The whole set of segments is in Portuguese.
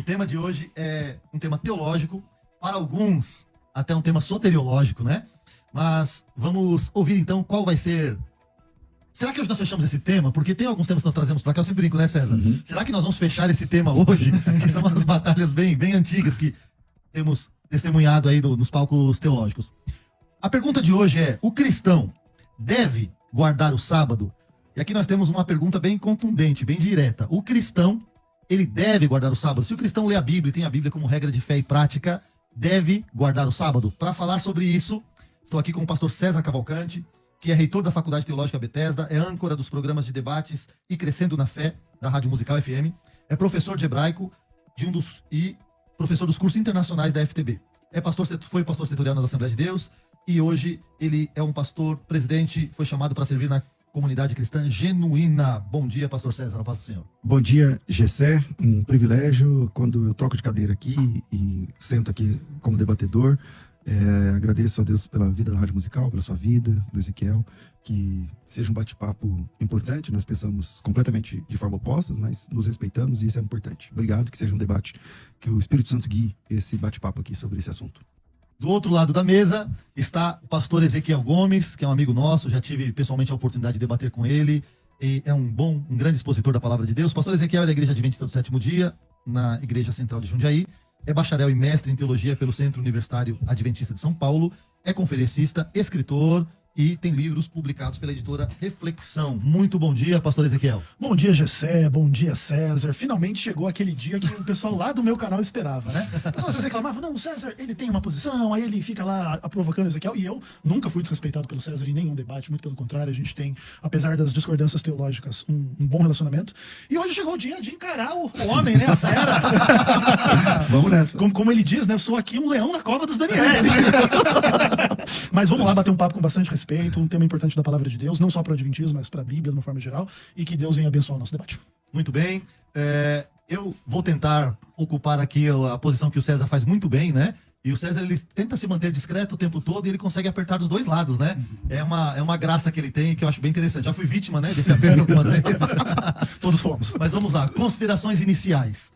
O tema de hoje é um tema teológico, para alguns até um tema soteriológico, né? Mas vamos ouvir então qual vai ser... Será que hoje nós fechamos esse tema? Porque tem alguns temas que nós trazemos para cá, eu sempre brinco, né, César? Será que nós vamos fechar esse tema hoje? Que são as batalhas bem antigas que temos testemunhado aí nos palcos teológicos. A pergunta de hoje é: o cristão deve guardar o sábado? E aqui nós temos uma pergunta bem contundente, bem direta. O cristão, ele deve guardar o sábado? Se o cristão lê a Bíblia e tem a Bíblia como regra de fé e prática, deve guardar o sábado? Para falar sobre isso, estou aqui com o pastor César Cavalcante, que é reitor da Faculdade Teológica Bethesda, é âncora dos programas de debates e Crescendo na Fé, da Rádio Musical FM, é professor de hebraico e professor dos cursos internacionais da FTB. Foi pastor setorial na Assembleia de Deus e hoje ele é um pastor presidente, foi chamado para servir na comunidade cristã genuína. Bom dia, pastor César, a paz do Senhor. Bom dia, Gessé, um privilégio quando eu troco de cadeira aqui e sento aqui como debatedor. Agradeço a Deus pela vida da Rádio Musical, pela sua vida, do Ezequiel, que seja um bate-papo importante. Nós pensamos completamente de forma oposta, mas nos respeitamos e isso é importante. Obrigado, que seja um debate, que o Espírito Santo guie esse bate-papo aqui sobre esse assunto. Do outro lado da mesa está o pastor Ezequiel Gomes, que é um amigo nosso, já tive pessoalmente a oportunidade de debater com ele, e é um grande expositor da Palavra de Deus. O pastor Ezequiel é da Igreja Adventista do Sétimo Dia, na Igreja Central de Jundiaí, é bacharel e mestre em teologia pelo Centro Universitário Adventista de São Paulo, é conferencista, escritor e tem livros publicados pela editora Reflexão. Muito bom dia, pastor Ezequiel. Bom dia, Gessé, bom dia, César. Finalmente chegou aquele dia que o pessoal lá do meu canal esperava, né? O pessoal reclamava, não, o César, ele tem uma posição, aí ele fica lá provocando o Ezequiel, e eu nunca fui desrespeitado pelo César em nenhum debate, muito pelo contrário, a gente tem, apesar das discordâncias teológicas, um bom relacionamento. E hoje chegou o dia de encarar o homem, né, a fera. Vamos nessa. Como ele diz, né, sou aqui um leão na cova dos Daniéis. Mas vamos lá bater um papo com bastante respeito, um tema importante da Palavra de Deus, não só para o Adventismo, mas para a Bíblia de uma forma geral, e que Deus venha abençoar o nosso debate. Muito bem. Eu vou tentar ocupar aqui a posição que o César faz muito bem, né? E o César, ele tenta se manter discreto o tempo todo e ele consegue apertar dos dois lados, né? É uma graça que ele tem que eu acho bem interessante. Já fui vítima, né, desse aperto algumas vezes. Todos fomos. Mas vamos lá, considerações iniciais.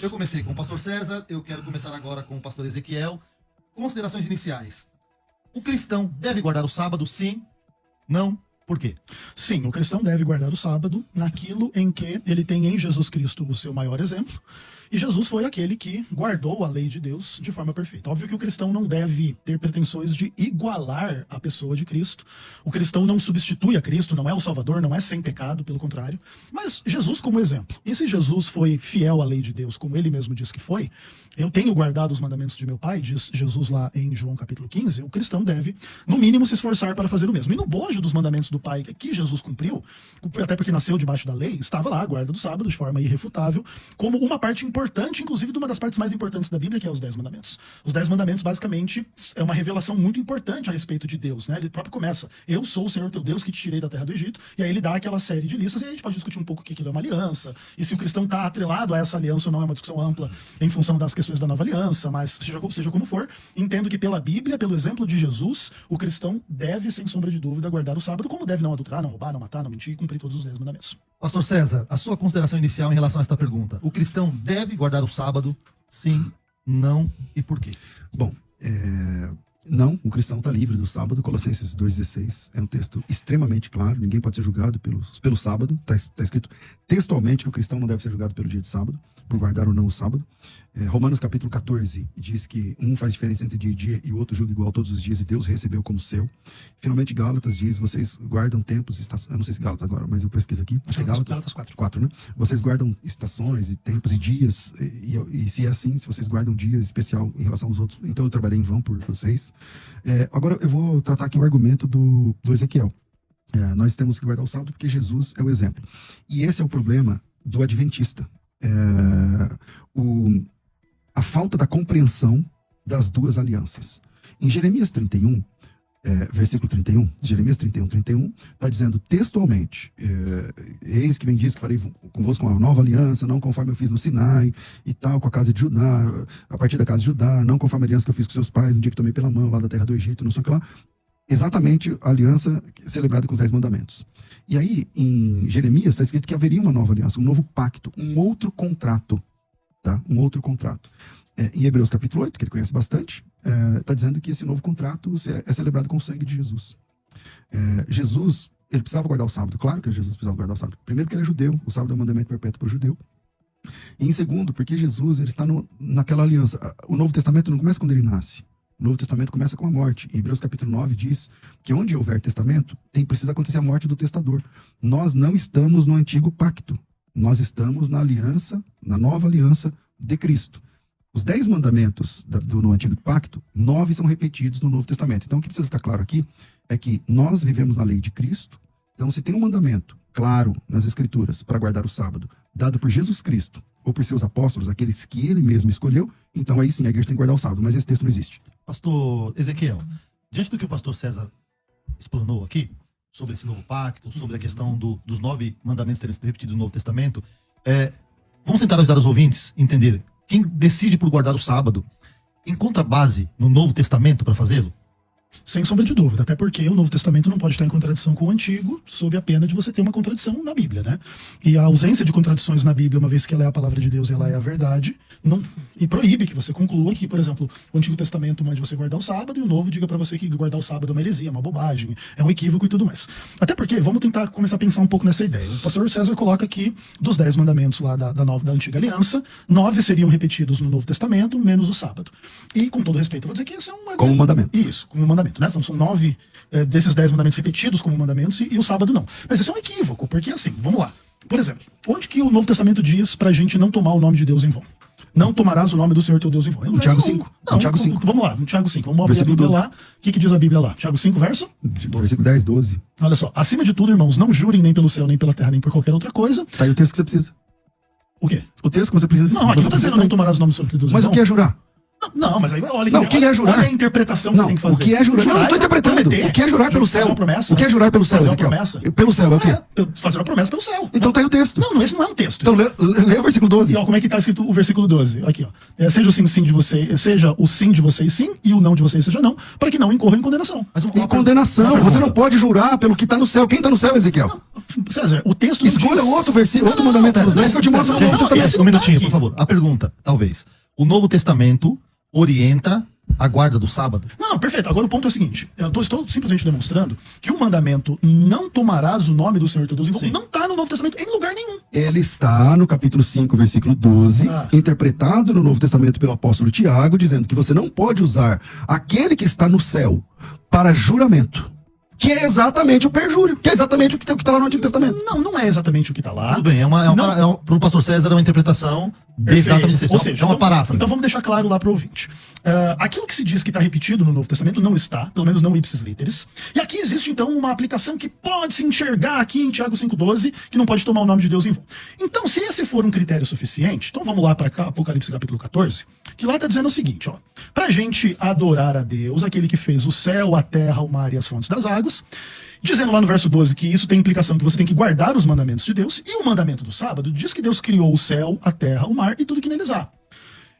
Eu comecei com o pastor César, eu quero começar agora com o pastor Ezequiel. Considerações iniciais. O cristão deve guardar o sábado, sim? Não? Por quê? Sim, o cristão deve guardar o sábado naquilo em que ele tem em Jesus Cristo o seu maior exemplo. E Jesus foi aquele que guardou a lei de Deus de forma perfeita. Óbvio que o cristão não deve ter pretensões de igualar a pessoa de Cristo. O cristão não substitui a Cristo, não é o Salvador, não é sem pecado, pelo contrário. Mas Jesus como exemplo. E se Jesus foi fiel à lei de Deus, como ele mesmo disse que foi, eu tenho guardado os mandamentos de meu Pai, diz Jesus lá em João capítulo 15, o cristão deve, no mínimo, se esforçar para fazer o mesmo. E no bojo dos mandamentos do Pai que Jesus cumpriu, até porque nasceu debaixo da lei, estava lá a guarda do sábado de forma irrefutável, como uma parte importante, inclusive de uma das partes mais importantes da Bíblia, que é os 10 mandamentos. Os 10 mandamentos, basicamente, é uma revelação muito importante a respeito de Deus, né? Ele próprio começa, eu sou o Senhor teu Deus que te tirei da terra do Egito, e aí ele dá aquela série de listas, e aí a gente pode discutir um pouco o que aquilo é uma aliança, e se o cristão está atrelado a essa aliança ou não, é uma discussão ampla em função das questões da nova aliança, mas seja como for, entendo que pela Bíblia, pelo exemplo de Jesus, o cristão deve, sem sombra de dúvida, guardar o sábado, como deve não adulterar, não roubar, não matar, não mentir e cumprir todos os 10 mandamentos. Pastor César, a sua consideração inicial em relação a esta pergunta. O cristão deve guardar o sábado? Sim, não e por quê? Bom, não, o cristão está livre do sábado. Colossenses 2,16 é um texto extremamente claro. Ninguém pode ser julgado pelo sábado. Está escrito textualmente que o cristão não deve ser julgado pelo dia de sábado, por guardar ou não o sábado. Romanos capítulo 14 diz que um faz diferença entre dia e dia e o outro julga igual todos os dias e Deus recebeu como seu. Finalmente Gálatas diz, vocês guardam tempos, estações, eu não sei se Gálatas agora, mas eu pesquiso aqui, acho que é Gálatas 4, né? Vocês guardam estações e tempos e dias, e se é assim, se vocês guardam dias especial em relação aos outros, então eu trabalhei em vão por vocês. Agora eu vou tratar aqui o argumento do Ezequiel. Nós temos que guardar o sábado porque Jesus é o exemplo. E esse é o problema do adventista. A falta da compreensão das duas alianças. Em Jeremias 31, versículo 31, Jeremias 31, está dizendo textualmente, eis que vem diz que farei convosco uma nova aliança, não conforme eu fiz no Sinai, e tal, com a casa de Judá, a partir da casa de Judá, não conforme a aliança que eu fiz com seus pais, no dia que tomei pela mão, lá da terra do Egito, não sei o que lá. Exatamente a aliança celebrada com os 10 mandamentos. E aí, em Jeremias, está escrito que haveria uma nova aliança, um novo pacto, um outro contrato. tá? Um outro contrato. Em Hebreus capítulo 8, que ele conhece bastante, está dizendo que esse novo contrato é celebrado com o sangue de Jesus. Jesus, ele precisava guardar o sábado. Claro que Jesus precisava guardar o sábado. Primeiro porque ele é judeu, o sábado é um mandamento perpétuo para o judeu. E em segundo, porque Jesus ele está naquela aliança. O Novo Testamento não começa quando ele nasce. O Novo Testamento começa com a morte. Em Hebreus capítulo 9 diz que onde houver testamento, precisa acontecer a morte do testador. Nós não estamos no antigo pacto. Nós estamos na aliança, na nova aliança de Cristo. Os 10 mandamentos no antigo pacto, 9 são repetidos no Novo Testamento. Então o que precisa ficar claro aqui é que nós vivemos na lei de Cristo. Então se tem um mandamento claro nas Escrituras para guardar o sábado, dado por Jesus Cristo ou por seus apóstolos, aqueles que ele mesmo escolheu, então aí sim a igreja tem que guardar o sábado, mas esse texto não existe. Pastor Ezequiel, diante do que o pastor César explanou aqui, sobre esse novo pacto, sobre a questão dos 9 mandamentos terem sido repetidos no Novo Testamento, vamos tentar ajudar os ouvintes a entender. Quem decide por guardar o sábado encontra base no Novo Testamento para fazê-lo? Sem sombra de dúvida, até porque o Novo Testamento não pode estar em contradição com o Antigo, sob a pena de você ter uma contradição na Bíblia, né? E a ausência de contradições na Bíblia, uma vez que ela é a palavra de Deus e ela é a verdade, e proíbe que você conclua que, por exemplo, o Antigo Testamento mande você guardar o sábado e o Novo diga para você que guardar o sábado é uma heresia, é uma bobagem, é um equívoco e tudo mais. Até porque, vamos tentar começar a pensar um pouco nessa ideia. O pastor César coloca aqui, dos 10 mandamentos lá da Antiga Aliança, 9 seriam repetidos no Novo Testamento, menos o sábado. E, com todo respeito, eu vou dizer que esse é um... Como mandamento. Isso, como mandamento. Né? Então são 9 desses 10 mandamentos repetidos como mandamentos e o sábado não. Mas isso é um equívoco, porque assim, vamos lá. Por exemplo, onde que o Novo Testamento diz pra gente não tomar o nome de Deus em vão? Não tomarás o nome do Senhor teu Deus em vão. No Tiago 5. Não, no Tiago 5. Vamos lá, no Tiago 5. Vamos abrir a Versículo Bíblia 12. lá. O que diz a Bíblia lá? Tiago 5, verso? Versículo 10, 12. Olha só. Acima de tudo, irmãos, não jurem nem pelo céu, nem pela terra, nem por qualquer outra coisa. Tá aí o texto que você precisa. O quê? O texto que você precisa. Não, aqui não está dizendo não tomarás o nome do Senhor teu Deus em vão. Mas o que é jurar? Não, mas aí olha, Não, o que é jurar? Olha a interpretação que Não, você tem que fazer. o que é jurar? Não, eu tô interpretando. prometer. O que é jurar pelo céu? Fazer uma promessa. O que é jurar pelo céu, Fazer uma Ezequiel? promessa. Pelo céu é o quê? Fazer uma promessa pelo céu. Então tá aí o texto. Não, esse não é um texto. Então lê o versículo 12. E ó, como é que tá escrito o versículo 12? Aqui, ó. Seja o sim de vocês, seja o sim de vocês sim, e o não de vocês seja não, para que não incorram em condenação. Mas Em condenação. Você não pode jurar pelo que tá no céu. Quem tá no céu, Ezequiel? César, o texto não Escolha diz... outro versículo, outro mandamento dos 10 que eu te mostro no Novo Testamento. Um minutinho, aqui. por favor. A pergunta, talvez. O Novo Testamento orienta a guarda do sábado? Não, perfeito. Agora o ponto é o seguinte. Eu estou simplesmente demonstrando que o mandamento não tomarás o nome do Senhor teu Deus em vão não está no Novo Testamento em lugar nenhum. Ele está no capítulo 5, versículo 12, interpretado no Novo Testamento pelo apóstolo Tiago, dizendo que você não pode usar aquele que está no céu para juramento. Que é exatamente o perjúrio, que é exatamente o que está lá no Antigo Testamento. Não é exatamente o que está lá. Tudo bem, para o pastor César é uma interpretação exatamente isso. Ou seja, é uma paráfrase. Então vamos deixar claro lá para o ouvinte. Aquilo que se diz que está repetido no Novo Testamento não está, pelo menos não ipsis literis. E aqui existe então uma aplicação que pode se enxergar aqui em Tiago 5,12, que não pode tomar o nome de Deus em vão. Então, se esse for um critério suficiente, então vamos lá para Apocalipse capítulo 14, que lá está dizendo o seguinte, ó. Para a gente adorar a Deus, aquele que fez o céu, a terra, o mar e as fontes das águas, dizendo lá no verso 12 que isso tem implicação que você tem que guardar os mandamentos de Deus, e o mandamento do sábado diz que Deus criou o céu, a terra, o mar e tudo que neles há.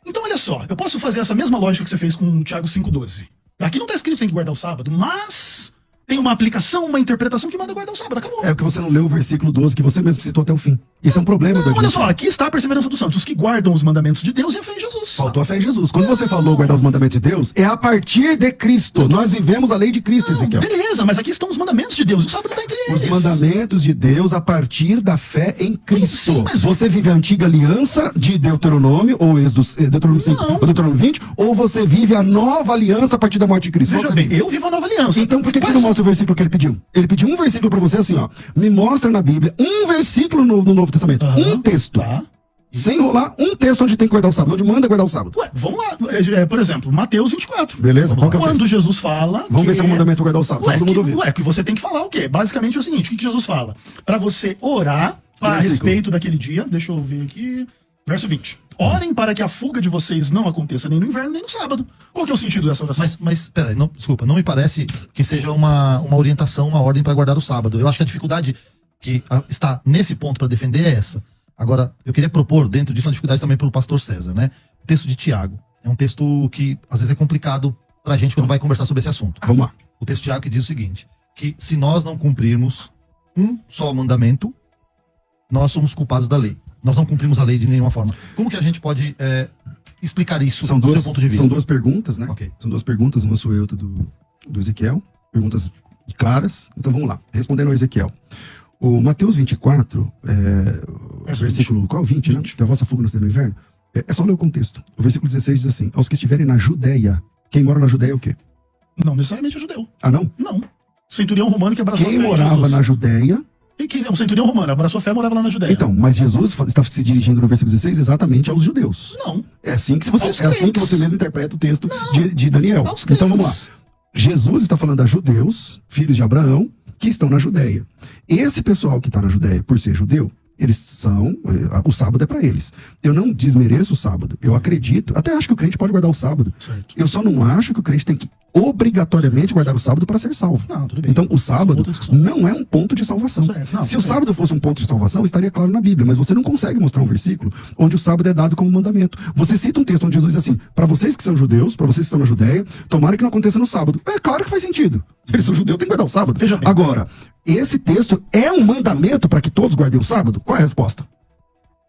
Então, olha só, eu posso fazer essa mesma lógica que você fez com o Tiago 5,12. Aqui não está escrito que tem que guardar o sábado, mas tem uma aplicação, uma interpretação que manda guardar o sábado. Acabou. É porque você não leu o versículo 12 que você mesmo citou até o fim. Isso é um problema da Não, olha gente. só, aqui está a perseverança dos santos, os que guardam os mandamentos de Deus e a fé em Jesus. Faltou a fé em Jesus. Quando você falou guardar os mandamentos de Deus, é a partir de Cristo. Nós vivemos a lei de Cristo, Não, Ezequiel. beleza, mas aqui estão os mandamentos de Deus. O sábado está entre eles. Os mandamentos de Deus a partir da fé em Cristo. Sim, mas... Você vive a antiga aliança de Deuteronômio, ou Deuteronômio 5, Não. ou Deuteronômio 20, ou você vive a nova aliança a partir da morte de Cristo. Veja Qual bem, você vive? eu vivo a nova aliança. Então por que você não mostra o versículo que ele pediu? Ele pediu um versículo pra você assim, ó. Me mostra na Bíblia um versículo no Novo Testamento. Um texto. Tá. Sem enrolar, um texto onde tem que guardar o sábado, onde manda guardar o sábado. Ué, vamos lá. Por exemplo, Mateus 24. Beleza, qual que é o Quando texto? Jesus fala... Vamos ver se é um mandamento guardar o sábado. Ué, Todo mundo ouvir. que você tem que falar o quê? Basicamente é o seguinte, o que Jesus fala? Para você orar a Versículo. respeito daquele dia, deixa eu ver aqui, verso 20. Orem para que a fuga de vocês não aconteça nem no inverno, nem no sábado. Qual que é o sentido dessa oração? Mas peraí, desculpa, não me parece que seja uma orientação, uma ordem para guardar o sábado. Eu acho que a dificuldade que está nesse ponto para defender é essa. Agora, eu queria propor dentro disso uma dificuldade também pelo pastor César, né? O texto de Tiago é um texto que às vezes é complicado pra gente quando vai conversar sobre esse assunto. Vamos lá. O texto de Tiago que diz o seguinte, que se nós não cumprirmos um só mandamento, nós somos culpados da lei. nós não cumprimos a lei de nenhuma forma. Como que a gente pode explicar isso São do duas, seu ponto de vista? são duas perguntas, né? Ok. São duas perguntas, uma sua e outra do Ezequiel. Perguntas claras. Então vamos lá. Respondendo ao Ezequiel. O Mateus 24, versículo qual? 20, né? Que a vossa fuga no no inverno. É só ler o contexto. O versículo 16 diz assim: aos que estiverem na Judéia. Quem mora na Judéia é o quê? Não necessariamente é judeu. Ah, não? Não. Centurião romano que abraçou Quem a fé em morava Jesus. na Judéia. E que o centurião romano abraçou a fé, morava lá na Judéia. Então, mas Jesus está se dirigindo no versículo 16 exatamente aos judeus. Não. É assim que Aos crentes. você mesmo interpreta o texto de Daniel. Aos Então vamos lá. crentes. Jesus está falando a judeus, filhos de Abraão, que estão na Judéia. Esse pessoal que está na Judéia, por ser judeu, eles são. O sábado é para eles. Eu não desmereço o sábado. Eu acredito. Até acho que o crente pode guardar o sábado. Certo. Eu só não acho que o crente tem que obrigatoriamente guardar o sábado para ser salvo. Não, tudo bem. Então, o sábado Outra discussão. não é um ponto de salvação. Certo. Não, Se o tudo bem. sábado fosse um ponto de salvação, estaria claro na Bíblia, mas você não consegue mostrar um versículo onde o sábado é dado como mandamento. Você cita um texto onde Jesus diz assim: para vocês que são judeus, para vocês que estão na Judéia, tomara que não aconteça no sábado. É claro que faz sentido. Eles são judeus, tem que guardar o sábado. Veja bem. Agora, esse texto é um mandamento para que todos guardem o sábado? Qual é a resposta?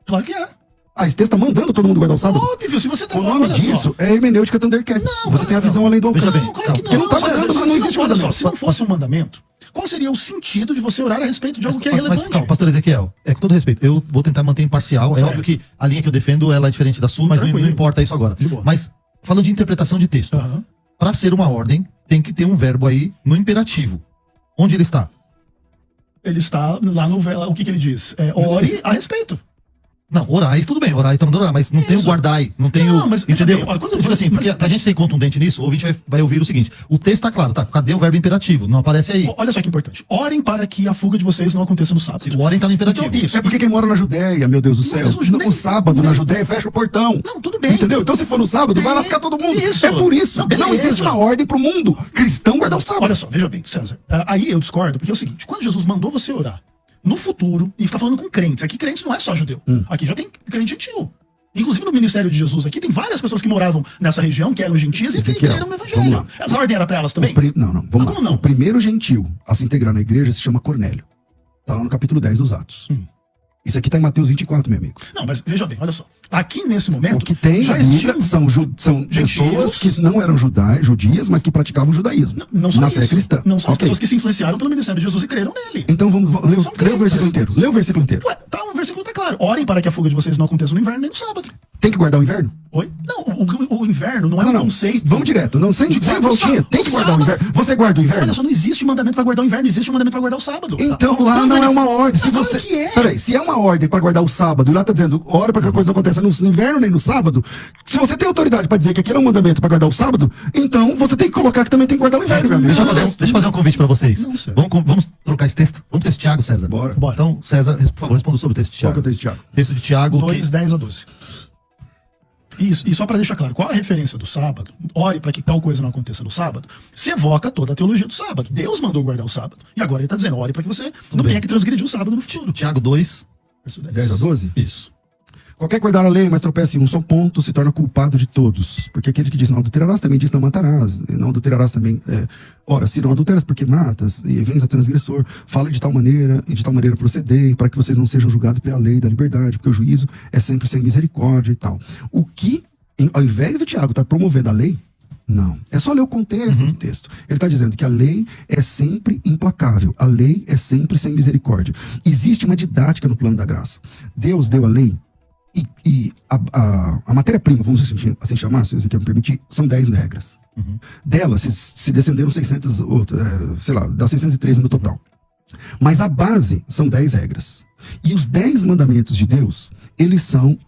Claro que é. Ah, esse texto está mandando todo mundo guardar o sábado? Óbvio, se você tá O nome olha disso só. é hermenêutica Thundercats. Você tem a visão além do Veja alcance. bem, Não, claro que Porque não tá César, mandando, se- não se- existe olha só, mandamento. se não fosse um mandamento, qual seria o sentido de você orar a respeito de algo que é Mas, relevante? calma, pastor Ezequiel, com todo respeito, eu vou tentar manter imparcial. É Certo. óbvio que a linha que eu defendo ela é diferente da sua, mas não Tranquilo. importa isso agora. De boa. Mas, falando de interpretação de texto, Aham. para ser uma ordem, tem que ter um verbo aí no imperativo. Onde ele está? Ele está lá no. O que ele diz? Ore a respeito. Não, orais, tudo bem, orai, estamos orar, mas não tem o Isso. guardai, não tem Não, o. mas veja Entendeu? bem, olha, quando Eu eu digo assim, digo- porque pra gente ser contundente nisso, o ouvinte vai ouvir o seguinte: o texto tá claro, tá? Cadê o verbo imperativo? Não aparece aí. Olha só que importante. Orem para que a fuga de vocês não aconteça no sábado. O ordem tá no imperativo. Então, isso. É porque quem mora na Judéia, meu Deus do céu, Mas no sábado na nem- Judéia fecha o portão. Não, tudo bem. Entendeu? Então se for no sábado, vai lascar todo mundo. Isso. É por isso. Não, Não, beleza. existe uma ordem pro mundo cristão guardar o sábado. Olha só, veja bem, César. Aí eu discordo, porque é o seguinte: quando Jesus mandou você orar no futuro, e está falando com crentes, aqui crentes não é só judeu. Aqui já tem crente gentil. Inclusive no ministério de Jesus aqui, tem várias pessoas que moravam nessa região, que eram gentias e que Ezequiel, creram no vamos evangelho. lá. Essa ordem era para elas também? Não, vamos lá. Como não? O primeiro gentil a se integrar na igreja se chama Cornélio. Tá lá no capítulo 10 dos Atos. Isso aqui tá em Mateus 24, meu amigo. Não, mas veja bem, olha só. Aqui nesse momento. O que tem já na Bíblia existiam- são pessoas que não eram judias, mas que praticavam o judaísmo. Não só na isso. fé cristã. Não são as Ok. pessoas que se influenciaram pelo ministério de Jesus e creram nele. Então vamos ler São o crentes. versículo inteiro. Lê o versículo inteiro. Ué, tá, o versículo tá claro. Orem para que a fuga de vocês não aconteça no inverno nem no sábado. Tem que guardar o inverno? Oi? Não, o inverno não é um Não. conceito. Vamos direto. Não, sem De sem guardar o voltinha. sábado. Tem que O guardar o sábado. inverno. Você guarda o inverno? Olha só, não existe mandamento para guardar o inverno, existe um mandamento para guardar o sábado. Então lá não é uma ordem. Se Claro você. que é. Peraí, se é uma ordem para guardar o sábado, e lá tá dizendo, ora para que a coisa não aconteça no inverno nem no sábado. Se você tem autoridade para dizer que aquilo é um mandamento para guardar o sábado, então você tem que colocar que também tem que guardar o inverno, meu amigo. Deixa eu fazer um convite pra vocês. Não, César. Vamos trocar esse texto? Vamos pro texto de Tiago, César? Bora. Então, César, por favor, responda sobre o texto de Qual que é Tiago. o texto de Tiago? Texto de Tiago. 2, 10 a 12. Isso, e só para deixar claro, qual a referência do sábado? Ore para que tal coisa não aconteça no sábado. Se evoca toda a teologia do sábado. Deus mandou guardar o sábado. E agora ele está dizendo, ore para que você não bem. tenha que transgredir o sábado no futuro. Tiago 2. Verso 10 a 12? Isso. Qualquer guardar a lei, mas tropeça em um só ponto, se torna culpado de todos. Porque aquele que diz não adulterarás também diz não matarás. E não adulterarás também. Ora, se não adulteras porque matas, e vens a transgressor, fala de tal maneira, e de tal maneira procedei, para que vocês não sejam julgados pela lei da liberdade, porque o juízo é sempre sem misericórdia e tal. O que, ao invés do Tiago estar promovendo a lei, não. É só ler o contexto do texto. Ele está dizendo que a lei é sempre implacável. A lei é sempre sem misericórdia. Existe uma didática no plano da graça. Deus deu a lei e a matéria-prima, vamos assim chamar, se você quer me permitir, são 10 regras. Delas se descenderam 600, sei lá, dá 613 no total. Mas a base são 10 regras. E os 10 mandamentos de Deus, eles são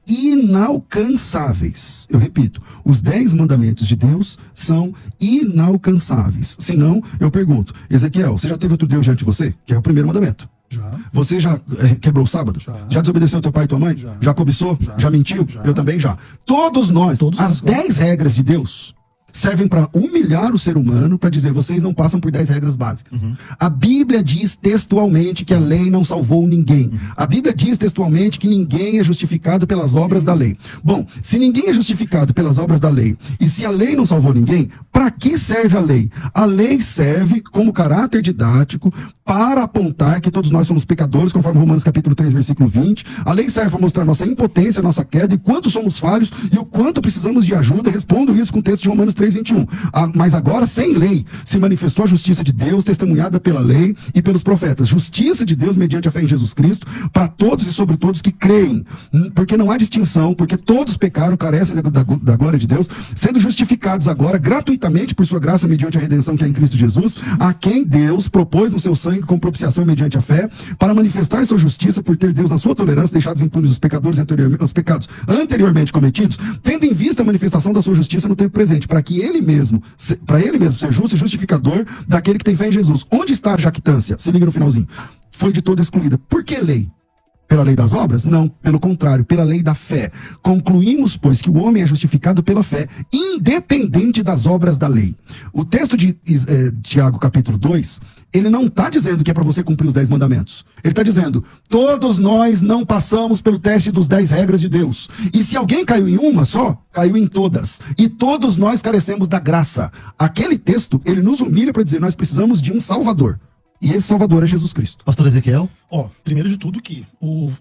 inalcançáveis. Eu repito, os 10 mandamentos de Deus são inalcançáveis. Senão, eu pergunto, Ezequiel, você já teve outro Deus diante de você? Que é o primeiro mandamento. Já. Você já quebrou o sábado? Já desobedeceu teu pai e tua mãe? Já cobiçou? Já mentiu? Eu também já. Todos nós, as 10 regras de Deus servem para humilhar o ser humano, para dizer, vocês não passam por 10 regras básicas. A Bíblia diz textualmente que a lei não salvou ninguém. A Bíblia diz textualmente que ninguém é justificado pelas obras da lei. Bom, se ninguém é justificado pelas obras da lei, e se a lei não salvou ninguém, para que serve a lei? A lei serve como caráter didático para apontar que todos nós somos pecadores, conforme Romanos capítulo 3, versículo 20. A lei serve para mostrar nossa impotência, nossa queda, e quanto somos falhos e o quanto precisamos de ajuda. Respondo isso com o texto de Romanos 3, 21. Mas agora, sem lei, se manifestou a justiça de Deus, testemunhada pela lei e pelos profetas. Justiça de Deus mediante a fé em Jesus Cristo, para todos e sobre todos que creem. Porque não há distinção, porque todos pecaram, carecem da glória de Deus, sendo justificados agora gratuitamente por sua graça mediante a redenção que é em Cristo Jesus, a quem Deus propôs no seu sangue com propiciação mediante a fé, para manifestar sua justiça por ter Deus na sua tolerância deixado impunes os pecadores os pecados anteriormente cometidos, tendo em vista a manifestação da sua justiça no tempo presente, para ele mesmo ser justo e justificador daquele que tem fé em Jesus. Onde está a jactância? Se liga no finalzinho. Foi de toda excluída. Por que lei? Pela lei das obras? Não, pelo contrário, pela lei da fé. Concluímos, pois, que o homem é justificado pela fé, independente das obras da lei. O texto de Tiago, capítulo 2, ele não está dizendo que é para você cumprir os 10 mandamentos. Ele está dizendo, todos nós não passamos pelo teste dos 10 regras de Deus. E se alguém caiu em uma só, caiu em todas. E todos nós carecemos da graça. Aquele texto, ele nos humilha para dizer, nós precisamos de um Salvador. E esse Salvador é Jesus Cristo. Pastor Ezequiel? Primeiro de tudo que o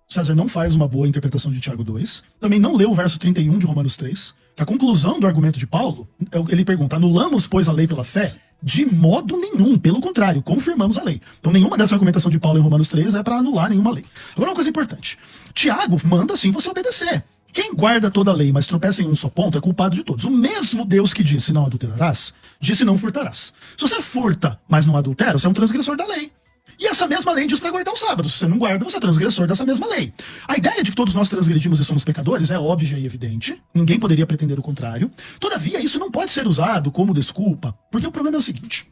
César não faz uma boa interpretação de Tiago 2, também não leu o verso 31 de Romanos 3, que a conclusão do argumento de Paulo, ele pergunta, anulamos, pois, a lei pela fé? De modo nenhum, pelo contrário, confirmamos a lei. Então nenhuma dessa argumentação de Paulo em Romanos 3 é para anular nenhuma lei. Agora uma coisa importante, Tiago manda sim você obedecer. Quem guarda toda a lei, mas tropeça em um só ponto, é culpado de todos. O mesmo Deus que disse não adulterarás, disse não furtarás. Se você furta, mas não adultera, você é um transgressor da lei. E essa mesma lei diz para guardar o sábado. Se você não guarda, você é transgressor dessa mesma lei. A ideia de que todos nós transgredimos e somos pecadores é óbvia e evidente. Ninguém poderia pretender o contrário. Todavia, isso não pode ser usado como desculpa, porque o problema é o seguinte.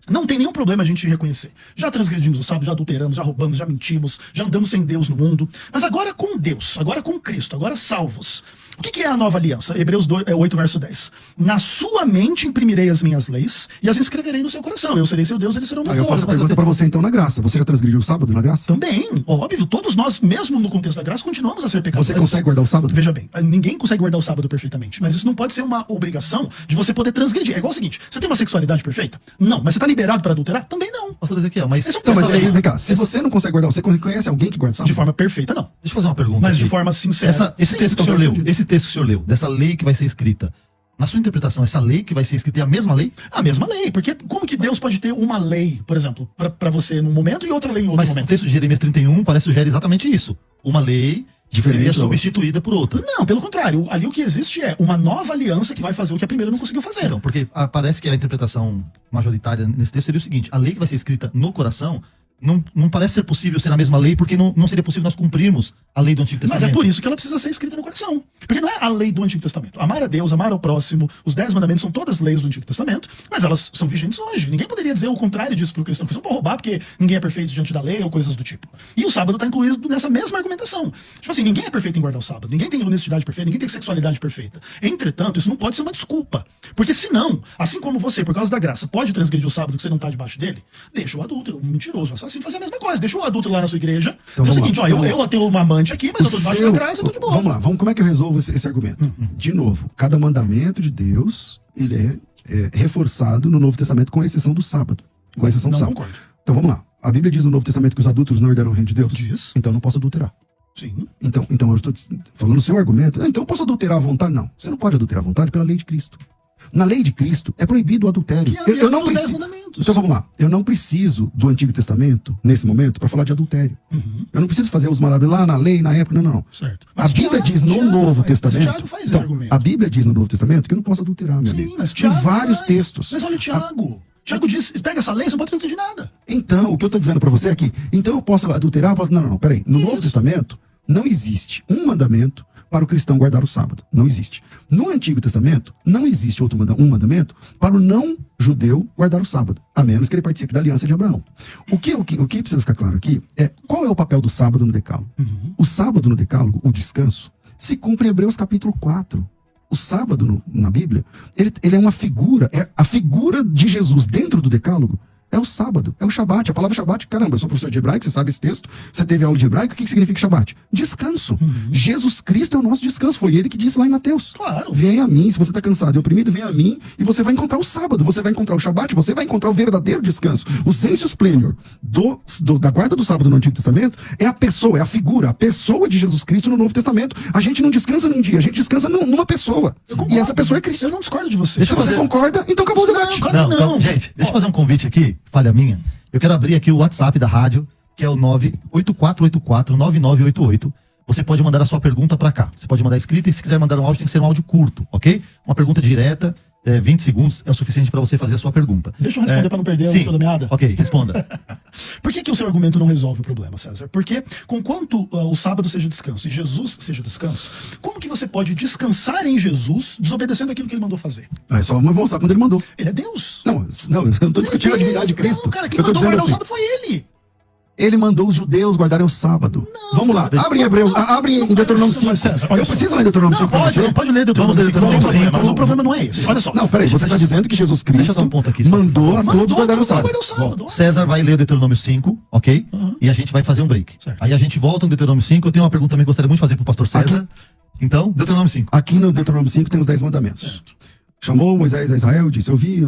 Não tem nenhum problema a gente reconhecer. Já transgredimos o sábado, já adulteramos, já roubamos, já mentimos, já andamos sem Deus no mundo. Mas agora com Deus, agora com Cristo, agora salvos. O que é a nova aliança? Hebreus 8, verso 10. Na sua mente imprimirei as minhas leis e as escreverei no seu coração. Eu serei seu Deus, eles serão meus. Eu faço a pergunta para você então na graça. Você já transgrediu o sábado na graça? Também, óbvio. Todos nós, mesmo no contexto da graça, continuamos a ser pecadores. Você consegue guardar o sábado? Veja bem, ninguém consegue guardar o sábado perfeitamente. Mas isso não pode ser uma obrigação de você poder transgredir. É igual o seguinte, você tem uma sexualidade perfeita? Não. Mas você está liberado para adulterar? Também não. Pastor Ezequiel, mas... Então, mas aí, vem cá, se você não consegue guardar, você conhece alguém que guarda o sábado? De forma perfeita, não. Deixa eu fazer uma pergunta. Mas aqui. de forma sincera. Esse texto que o senhor leu, dessa lei que vai ser escrita, na sua interpretação, essa lei que vai ser escrita é a mesma lei? A mesma lei, porque como que Deus pode ter uma lei, por exemplo, para você num momento e outra lei em outro momento? Mas o texto de Jeremias 31 parece sugerir exatamente isso. Uma lei diferente seria substituída por outra. Não, pelo contrário. Ali o que existe é uma nova aliança que vai fazer o que a primeira não conseguiu fazer. Então, porque parece que a interpretação majoritária nesse texto seria o seguinte, a lei que vai ser escrita no coração não parece ser possível ser a mesma lei, porque não seria possível nós cumprirmos a lei do Antigo Testamento. Mas é por isso que ela precisa ser escrita no coração. Porque não é a lei do Antigo Testamento. Amar a Deus, amar ao próximo, os 10 mandamentos são todas leis do Antigo Testamento, mas elas são vigentes hoje. Ninguém poderia dizer o contrário disso para o cristão. O cristão pode roubar porque ninguém é perfeito diante da lei ou coisas do tipo. E o sábado está incluído nessa mesma argumentação. Tipo assim, ninguém é perfeito em guardar o sábado, ninguém tem honestidade perfeita, ninguém tem sexualidade perfeita. Entretanto, isso não pode ser uma desculpa. Porque senão, assim como você, por causa da graça, pode transgredir o sábado que você não está debaixo dele, deixa o adúltero, o mentiroso, o assassino fazer a mesma coisa. Deixa o adúltero lá na sua igreja. Então, diz o seguinte, ó, eu tenho uma amante aqui, mas eu tô debaixo da graça e tô de boa. Vamos lá, como é que eu resolvo esse argumento? De novo, cada mandamento de Deus, ele é reforçado no Novo Testamento, com exceção do sábado. Com exceção do sábado. Concordo. Então vamos lá. A Bíblia diz no Novo Testamento que os adúlteros não herdarão o reino de Deus? Diz. Então eu não posso adulterar. Sim. Então eu estou falando o seu argumento. Então eu posso adulterar à vontade? Não. Você não pode adulterar à vontade pela lei de Cristo. Na lei de Cristo é proibido o adultério. Eu não preciso. Então vamos lá. Eu não preciso do Antigo Testamento, nesse momento, para falar de adultério. Eu não preciso fazer os maravilhas lá na lei, na época. Não. Certo. A Bíblia diz no Novo Testamento. Tiago faz esse argumento. A Bíblia diz no Novo Testamento que eu não posso adulterar, meu amigo. Mas Tem vários faz. textos. Mas olha, Tiago. Tiago diz, pega essa lei, você não pode transgredir nada. Então, o que eu estou dizendo para você aqui, então eu posso adulterar? Não, peraí. No Novo Testamento, não existe um mandamento para o cristão guardar o sábado. Não existe. No Antigo Testamento, não existe um mandamento para o não-judeu guardar o sábado, a menos que ele participe da aliança de Abraão. O que precisa ficar claro aqui é qual é o papel do sábado no Decálogo. O sábado no Decálogo, o descanso, se cumpre em Hebreus capítulo 4. O sábado na Bíblia, ele é uma figura, é a figura de Jesus dentro do Decálogo, É o sábado, é o Shabat. A palavra Shabat, caramba, eu sou professor de hebraico, você sabe esse texto, você teve aula de hebraico, o que significa Shabat? Descanso. Jesus Cristo é o nosso descanso, foi ele que disse lá em Mateus. Claro. Vem a mim, se você está cansado e oprimido, vem a mim e você vai encontrar o sábado, você vai encontrar o Shabat, você vai encontrar o verdadeiro descanso. O sensus plenior da guarda do sábado no Antigo Testamento é a pessoa, é a figura, a pessoa de Jesus Cristo no Novo Testamento. A gente não descansa num dia, a gente descansa numa pessoa. E essa pessoa é Cristo. Eu não discordo de você. Se você concorda, então acabou o debate. Claro que não. Então, gente, deixa eu fazer um convite aqui, falha minha. Eu quero abrir aqui o WhatsApp da rádio, que é o 984849988. Você pode mandar a sua pergunta pra cá. Você pode mandar escrita e se quiser mandar um áudio, tem que ser um áudio curto, ok? Uma pergunta direta, 20 segundos é o suficiente pra você fazer a sua pergunta. Deixa eu responder pra não perder sim. a meada. Ok, responda. Por que o seu argumento não resolve o problema, César? Porque, conquanto o sábado seja descanso e Jesus seja descanso, como que você pode descansar em Jesus desobedecendo aquilo que ele mandou fazer? É só uma usar quando ele mandou. Ele é Deus. Não, eu não tô discutindo a divindade de Cristo. Não, cara, quem Eu tô mandou dizendo guardar assim, o sábado foi ele. ele mandou os judeus guardarem o sábado. Vamos lá, abre em Hebreus, abre em Deuteronômio 5. Eu preciso ler Deuteronômio 5 pra você? Pode ler Vamos Deuteronômio ler 5, não tem Deuteronômio problema, 5. mas o problema não é esse. Olha só. Não, peraí, você está dizendo que Jesus Deixa eu Cristo dar um ponto aqui, só. mandou a todos guardarem o sábado. guardar o sábado. César vai ler o Deuteronômio 5, ok? E a gente vai fazer um break. Certo. Aí a gente volta no Deuteronômio 5. Eu tenho uma pergunta também que eu gostaria muito de fazer pro pastor César. Então, Deuteronômio 5. Aqui no Deuteronômio 5 tem os 10 mandamentos. Chamou Moisés a Israel e disse, ouvi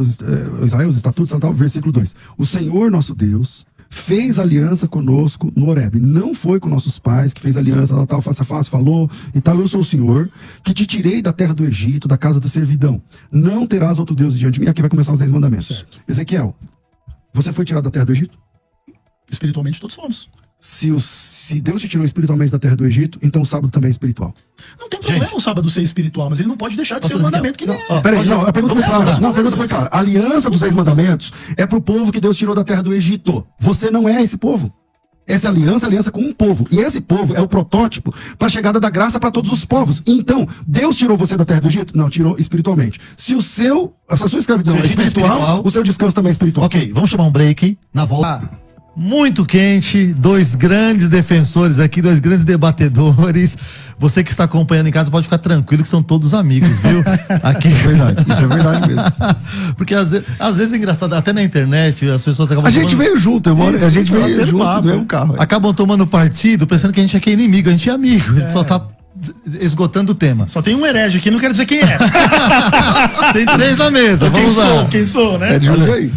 Israel os estatutos, tal, versículo 2. O Senhor nosso Deus fez aliança conosco no Horebe. Não foi com nossos pais que fez aliança, tal, face a face, falou e tal. Eu sou o Senhor que te tirei da terra do Egito, da casa da servidão. Não terás outro Deus diante de mim. Aqui vai começar os 10 mandamentos. Certo. Ezequiel, você foi tirado da terra do Egito? Espiritualmente todos fomos. Se Deus te tirou espiritualmente da terra do Egito, então o sábado também é espiritual. Não tem problema o sábado ser espiritual, mas ele não pode deixar de ser o Pastor mandamento que ele é. Peraí, não, a pergunta foi Vamos clara. lá. Não, a pergunta foi clara. A aliança dos 10 mandamentos é pro povo que Deus tirou da terra do Egito. Você não é esse povo. Essa aliança com um povo. E esse povo é o protótipo para a chegada da graça para todos os povos. Então, Deus tirou você da terra do Egito? Não, tirou espiritualmente. Se a sua escravidão é espiritual, o seu descanso também é espiritual. Ok, vamos chamar um break. Na volta. Muito quente, dois grandes defensores aqui, dois grandes debatedores. Você que está acompanhando em casa pode ficar tranquilo que são todos amigos, viu? Aqui. É verdade, isso é verdade mesmo. Porque às vezes é engraçado, até na internet as pessoas acabam A gente veio junto, a gente veio junto no mesmo carro. acabam tomando partido pensando que a gente é inimigo, a gente é amigo, a gente só tá esgotando o tema. Só tem um herege aqui, não quero dizer quem é. Tem 3 na mesa, vamos lá. Quem sou, né? É de onde aí?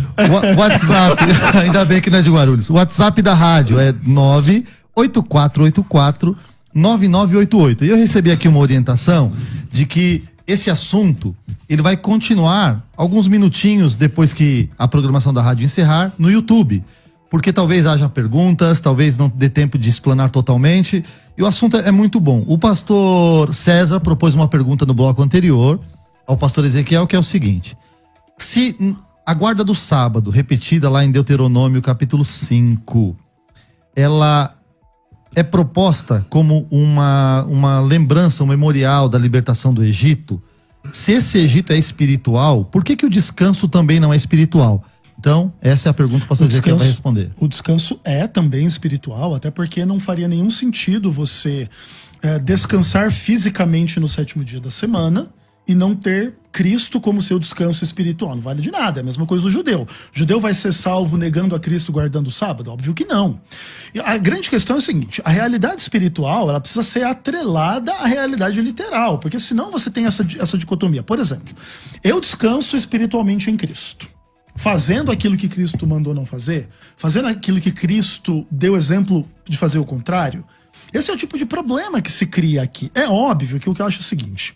WhatsApp, ainda bem que não é de Guarulhos. O WhatsApp da rádio é 984849988. E eu recebi aqui uma orientação de que esse assunto ele vai continuar alguns minutinhos depois que a programação da rádio encerrar no YouTube. Porque talvez haja perguntas, talvez não dê tempo de explanar totalmente. E o assunto é muito bom. O pastor César propôs uma pergunta no bloco anterior ao pastor Ezequiel, que é o seguinte: se a guarda do sábado, repetida lá em Deuteronômio capítulo 5, ela é proposta como uma lembrança, um memorial da libertação do Egito, se esse Egito é espiritual, por que o descanso também não é espiritual? Então, essa é a pergunta que o pastor Ezequiel vai responder. O descanso é também espiritual, até porque não faria nenhum sentido você descansar fisicamente no 7º dia da semana e não ter Cristo como seu descanso espiritual. Não vale de nada, é a mesma coisa do judeu. O judeu vai ser salvo negando a Cristo guardando o sábado? Óbvio que não. E a grande questão é a seguinte: a realidade espiritual ela precisa ser atrelada à realidade literal, porque senão você tem essa dicotomia. Por exemplo, eu descanso espiritualmente em Cristo, fazendo aquilo que Cristo mandou não fazer, fazendo aquilo que Cristo deu exemplo de fazer o contrário. Esse é o tipo de problema que se cria aqui. É óbvio que o que eu acho é o seguinte: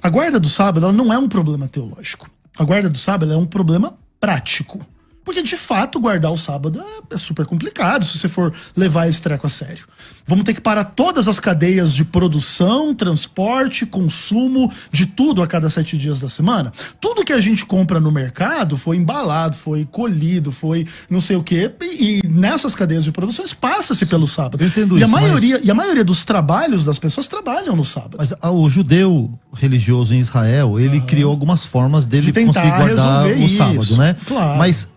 a guarda do sábado ela não é um problema teológico. A guarda do sábado é um problema prático. Porque, de fato, guardar o sábado é super complicado se você for levar esse treco a sério. Vamos ter que parar todas as cadeias de produção, transporte, consumo, de tudo a cada 7 dias da semana. Tudo que a gente compra no mercado foi embalado, foi colhido, foi não sei o quê. E nessas cadeias de produções passa-se pelo sábado. Eu entendo e isso, a maioria dos trabalhos das pessoas trabalham no sábado. Mas o judeu religioso em Israel, ele criou algumas formas dele De tentar conseguir guardar resolver o sábado, isso. né? Claro. Mas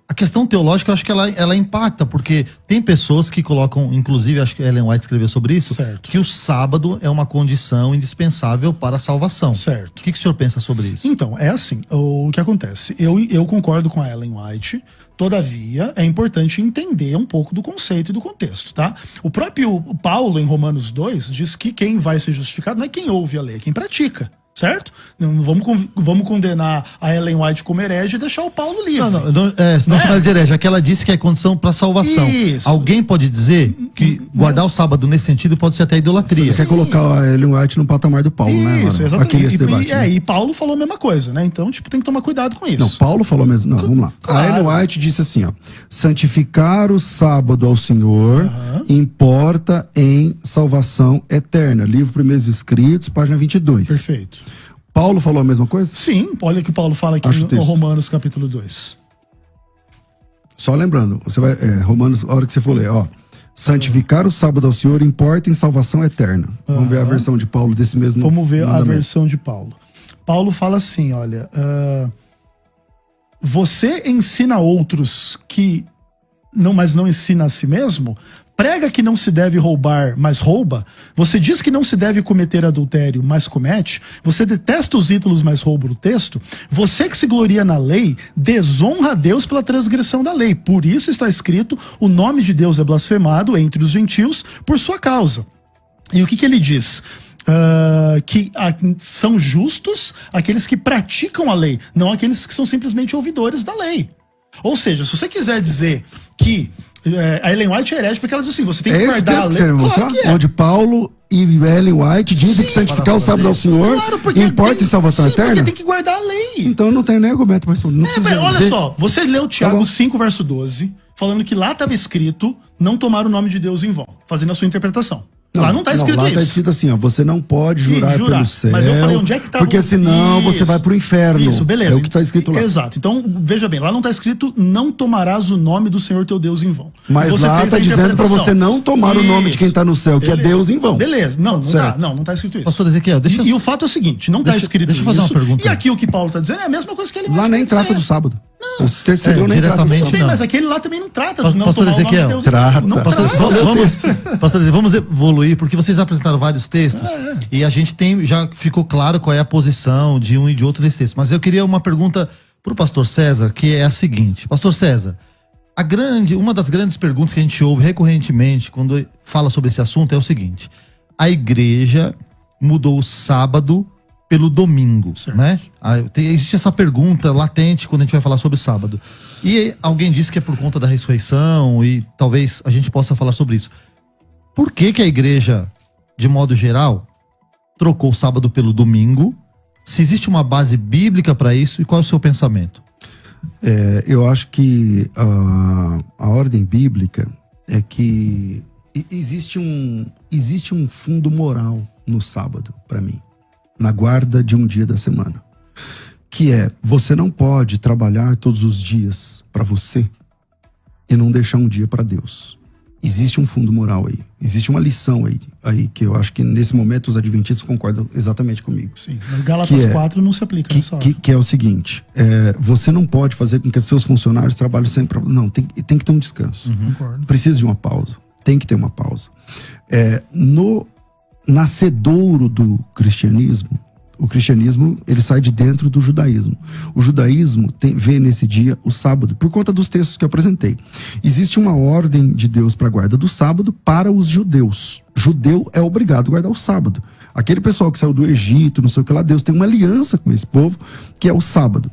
a questão teológica, eu acho que ela impacta, porque tem pessoas que colocam, inclusive, acho que Ellen White escreveu sobre isso, Certo. que o sábado é uma condição indispensável para a salvação. Certo. O que o senhor pensa sobre isso? Então, é assim, o que acontece? Eu concordo com a Ellen White, todavia, é importante entender um pouco do conceito e do contexto, tá? O próprio Paulo, em Romanos 2, diz que quem vai ser justificado não é quem ouve a lei, é quem pratica. Certo? Não vamos condenar a Ellen White como herege e deixar o Paulo livre. Senão chama de herege, é que ela disse que é condição para salvação. Isso. Alguém pode dizer que guardar o sábado nesse sentido pode ser até idolatria. Você quer colocar a Ellen White no patamar do Paulo, né? Isso, Mano? exatamente. Aqui nesse debate. E Paulo falou a mesma coisa, né? Então, tem que tomar cuidado com isso. Não, Paulo falou mesmo. Não, vamos lá. Claro. A Ellen White disse assim, ó: santificar o sábado ao Senhor importa em salvação eterna. Livro Primeiros Escritos, página 22. Perfeito. Paulo falou a mesma coisa? Sim, olha o que Paulo fala aqui Acho no texto. Romanos capítulo 2. Só lembrando, você vai, Romanos, a hora que você for ler, ó: santificar o sábado ao Senhor importa em salvação eterna. Vamos ver a versão de Paulo desse mesmo Vamos ver a mandamento. versão de Paulo. Paulo fala assim, olha, você ensina outros que mas não ensina a si mesmo? Prega que não se deve roubar, mas rouba? Você diz que não se deve cometer adultério, mas comete? Você detesta os ídolos, mas rouba o texto? Você que se gloria na lei, desonra a Deus pela transgressão da lei. Por isso está escrito, o nome de Deus é blasfemado entre os gentios por sua causa. E o que ele diz? Que são justos aqueles que praticam a lei, não aqueles que são simplesmente ouvidores da lei. Ou seja, se você quiser dizer que a Ellen White é herege, porque ela diz assim, você tem que É esse guardar a texto que lei. você vai mostrar? Claro que é. Onde Paulo e Ellen White dizem que santificar o sábado ao Senhor Claro, porque importa em salvação sim, eterna? porque tem que guardar a lei. Então não tem nem argumento para isso. Não precisa Mas olha ver. só, você leu Tá bom. Tiago 5, verso 12, falando que lá estava escrito não tomar o nome de Deus em vão, fazendo a sua interpretação. Lá não está escrito lá isso. tá escrito assim, ó: você não pode jurar pelo céu, Mas eu falei, onde é que tá porque senão você vai pro inferno. Isso, beleza. É o que tá escrito lá. Exato. Então, veja bem, lá não tá escrito não tomarás o nome do Senhor teu Deus em vão. Mas Você lá fez tá a dizendo para interpretação. você não tomar o nome de quem tá no céu, que é Beleza. Deus em vão. Beleza. Não Certo. não tá escrito isso. Pastor Ezequiel, deixa E o fato é o seguinte, não tá escrito deixa eu fazer isso. uma pergunta. E aqui o que Paulo tá dizendo é a mesma coisa que ele Lá nem trata do sábado. O texto nem trata do diretamente sábado. Bem, não. mas aquele lá também não trata Pastor de não tomar o nome de Ezequiel, Deus em vão. Não trata. trata. Pastor Ezequiel, vamos evoluir, porque vocês apresentaram vários textos e a gente já ficou claro qual é a posição de um e de outro nesse texto. Mas eu queria uma pergunta para o pastor César, que é a seguinte: pastor César, uma das grandes perguntas que a gente ouve recorrentemente quando fala sobre esse assunto é o seguinte: a igreja mudou o sábado pelo domingo, Certo. né? Existe essa pergunta latente quando a gente vai falar sobre sábado. E alguém disse que é por conta da ressurreição e talvez a gente possa falar sobre isso. Por que a igreja, de modo geral, trocou o sábado pelo domingo? Se existe uma base bíblica para isso, e qual é o seu pensamento? Eu acho que a ordem bíblica é que existe um fundo moral no sábado, para mim, na guarda de um dia da semana, que é: você não pode trabalhar todos os dias para você e não deixar um dia para Deus. Existe um fundo moral aí, existe uma lição aí que eu acho que nesse momento os adventistas concordam exatamente comigo. Sim, mas Gálatas 4 não se aplica nessa hora. Que é o seguinte: você não pode fazer com que seus funcionários trabalhem sempre. Não, tem que ter um descanso. Concordo. Precisa de uma pausa. Tem que ter uma pausa. No nascedouro do cristianismo, o cristianismo ele sai de dentro do judaísmo. O judaísmo vê nesse dia o sábado, por conta dos textos que eu apresentei. Existe uma ordem de Deus para a guarda do sábado para os judeus. Judeu é obrigado a guardar o sábado. Aquele pessoal que saiu do Egito, não sei o que lá, Deus tem uma aliança com esse povo, que é o sábado.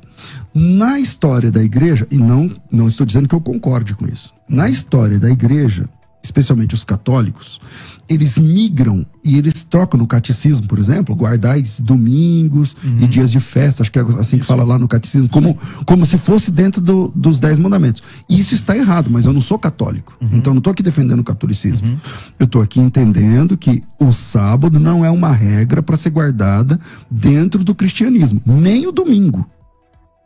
Na história da igreja, e não estou dizendo que eu concorde com isso, na história da igreja, especialmente os católicos, eles migram e eles trocam no catecismo, por exemplo, guardais domingos e dias de festa, acho que é assim que fala lá no catecismo, como se fosse dentro dos 10 mandamentos. E isso está errado, mas eu não sou católico, então não estou aqui defendendo o catolicismo. Eu estou aqui entendendo que o sábado não é uma regra para ser guardada dentro do cristianismo, nem o domingo,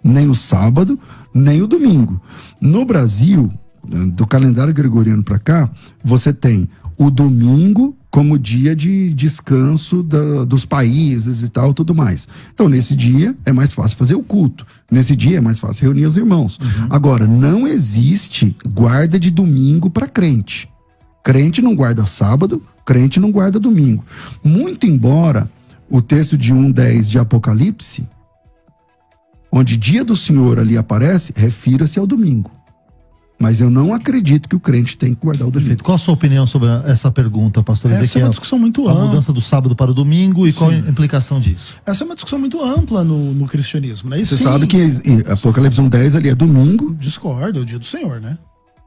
nem o sábado, nem o domingo. No Brasil, do calendário gregoriano para cá, você tem o domingo como dia de descanso dos países e tal, tudo mais. Então, nesse dia é mais fácil fazer o culto. Nesse dia é mais fácil reunir os irmãos. Agora, não existe guarda de domingo para crente. Crente não guarda sábado, crente não guarda domingo. Muito embora o texto de 1:10 de Apocalipse, onde dia do Senhor ali aparece, refira-se ao domingo. Mas eu não acredito que o crente tem que guardar o domingo. Perfeito. Qual a sua opinião sobre essa pergunta, pastor Essa é Ezequiel? uma discussão muito A ampla. mudança do sábado para o domingo e qual a Sim. implicação disso? Essa é uma discussão muito ampla no cristianismo, né? E Você sim, sabe que Apocalipse 1:10 ali é domingo. discordo, é o dia do Senhor, né?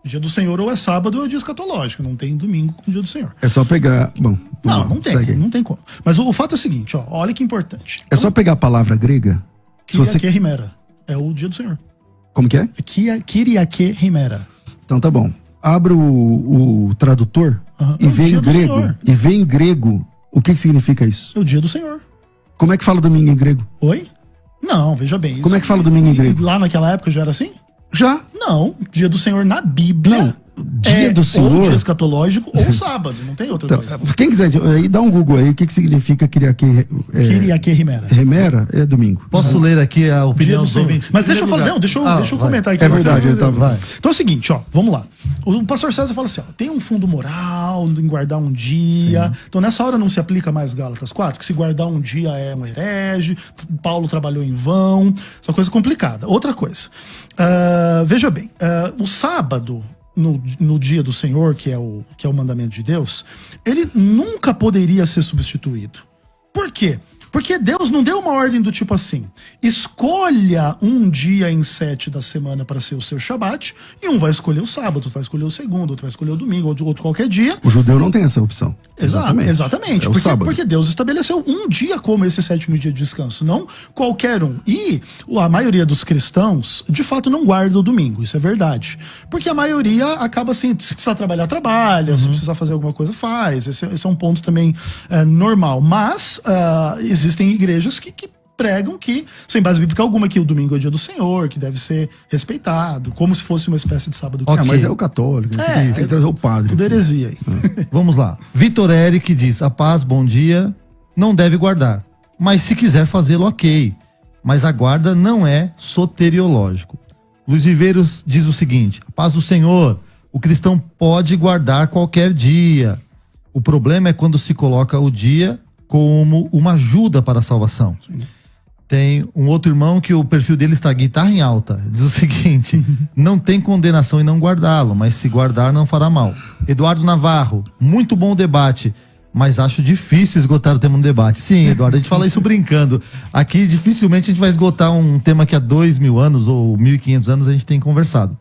O dia do Senhor ou é sábado ou é dia escatológico. Não tem domingo com o dia do Senhor. É só pegar. Bom, vamos Não, lá, não tem, segue aí. não tem como. Mas o fato é o seguinte, ó, olha que importante. É só pegar a palavra grega. Se você... Kyriake Rimera. É o dia do Senhor. Como que é? Kyriake Rimera. Então tá bom. Abra o tradutor Aham. e É o vê dia em do grego. Senhor. E vê em grego o que significa isso. É o dia do Senhor. Como é que fala domingo em grego? Oi? Não, veja bem. Como é que fala domingo em grego? Lá naquela época já era assim? Já. Não. Dia do Senhor na Bíblia. Não. Dia do Ou Senhor. dia escatológico ou sábado. Não tem outra Então, coisa. quem quiser, aí dá um Google aí, o que significa Kyriake Kyriake Rimera. Remera? É domingo. Posso ler aqui a Dia opinião do dos Senhor. ouvintes? Mas deixa eu falar, Primeiro não, lugar. deixa eu Vai. comentar aqui. É verdade, ele tava- Vai. Então é o seguinte, ó, vamos lá. O pastor César fala assim, ó, tem um fundo moral em guardar um dia. Então nessa hora não se aplica mais Gálatas 4, que se guardar um dia é um herege, Paulo trabalhou em vão, essa coisa complicada. Outra coisa, veja bem, o sábado, no dia do Senhor, que é o mandamento de Deus, ele nunca poderia ser substituído. Por quê? Porque Deus não deu uma ordem do tipo assim: escolha um dia em 7 da semana para ser o seu Shabat, e um vai escolher o sábado, outro vai escolher o segundo, outro vai escolher o domingo, outro qualquer dia. O judeu não tem essa opção. Exatamente. É o Porque, sábado. porque Deus estabeleceu um dia como esse 7º dia de descanso, não qualquer um. E a maioria dos cristãos, de fato, não guarda o domingo, isso é verdade. Porque a maioria acaba assim, se precisar trabalhar, trabalha, se precisar fazer alguma coisa, faz. Esse é um ponto também normal. Mas existem igrejas que pregam que, sem base bíblica alguma, que o domingo é o dia do Senhor, que deve ser respeitado, como se fosse uma espécie de sábado. Ok. Mas é o católico, né? Tem que trazer o padre. Tudo aqui. heresia aí. Vamos lá. Vitor Eric diz: a paz, bom dia, não deve guardar. Mas se quiser fazê-lo, ok. Mas a guarda não é soteriológico. Luiz Viveiros diz o seguinte: a paz do Senhor, o cristão pode guardar qualquer dia. O problema é quando se coloca o dia como uma ajuda para a salvação. Tem um outro irmão que o perfil dele está guitarra em alta. Diz o seguinte: não tem condenação em não guardá-lo, mas se guardar não fará mal. Eduardo Navarro, muito bom o debate, mas acho difícil esgotar o tema no debate. Sim, Eduardo, a gente fala isso brincando. Aqui dificilmente a gente vai esgotar um tema que há 2.000 anos ou 1.500 anos a gente tem conversado.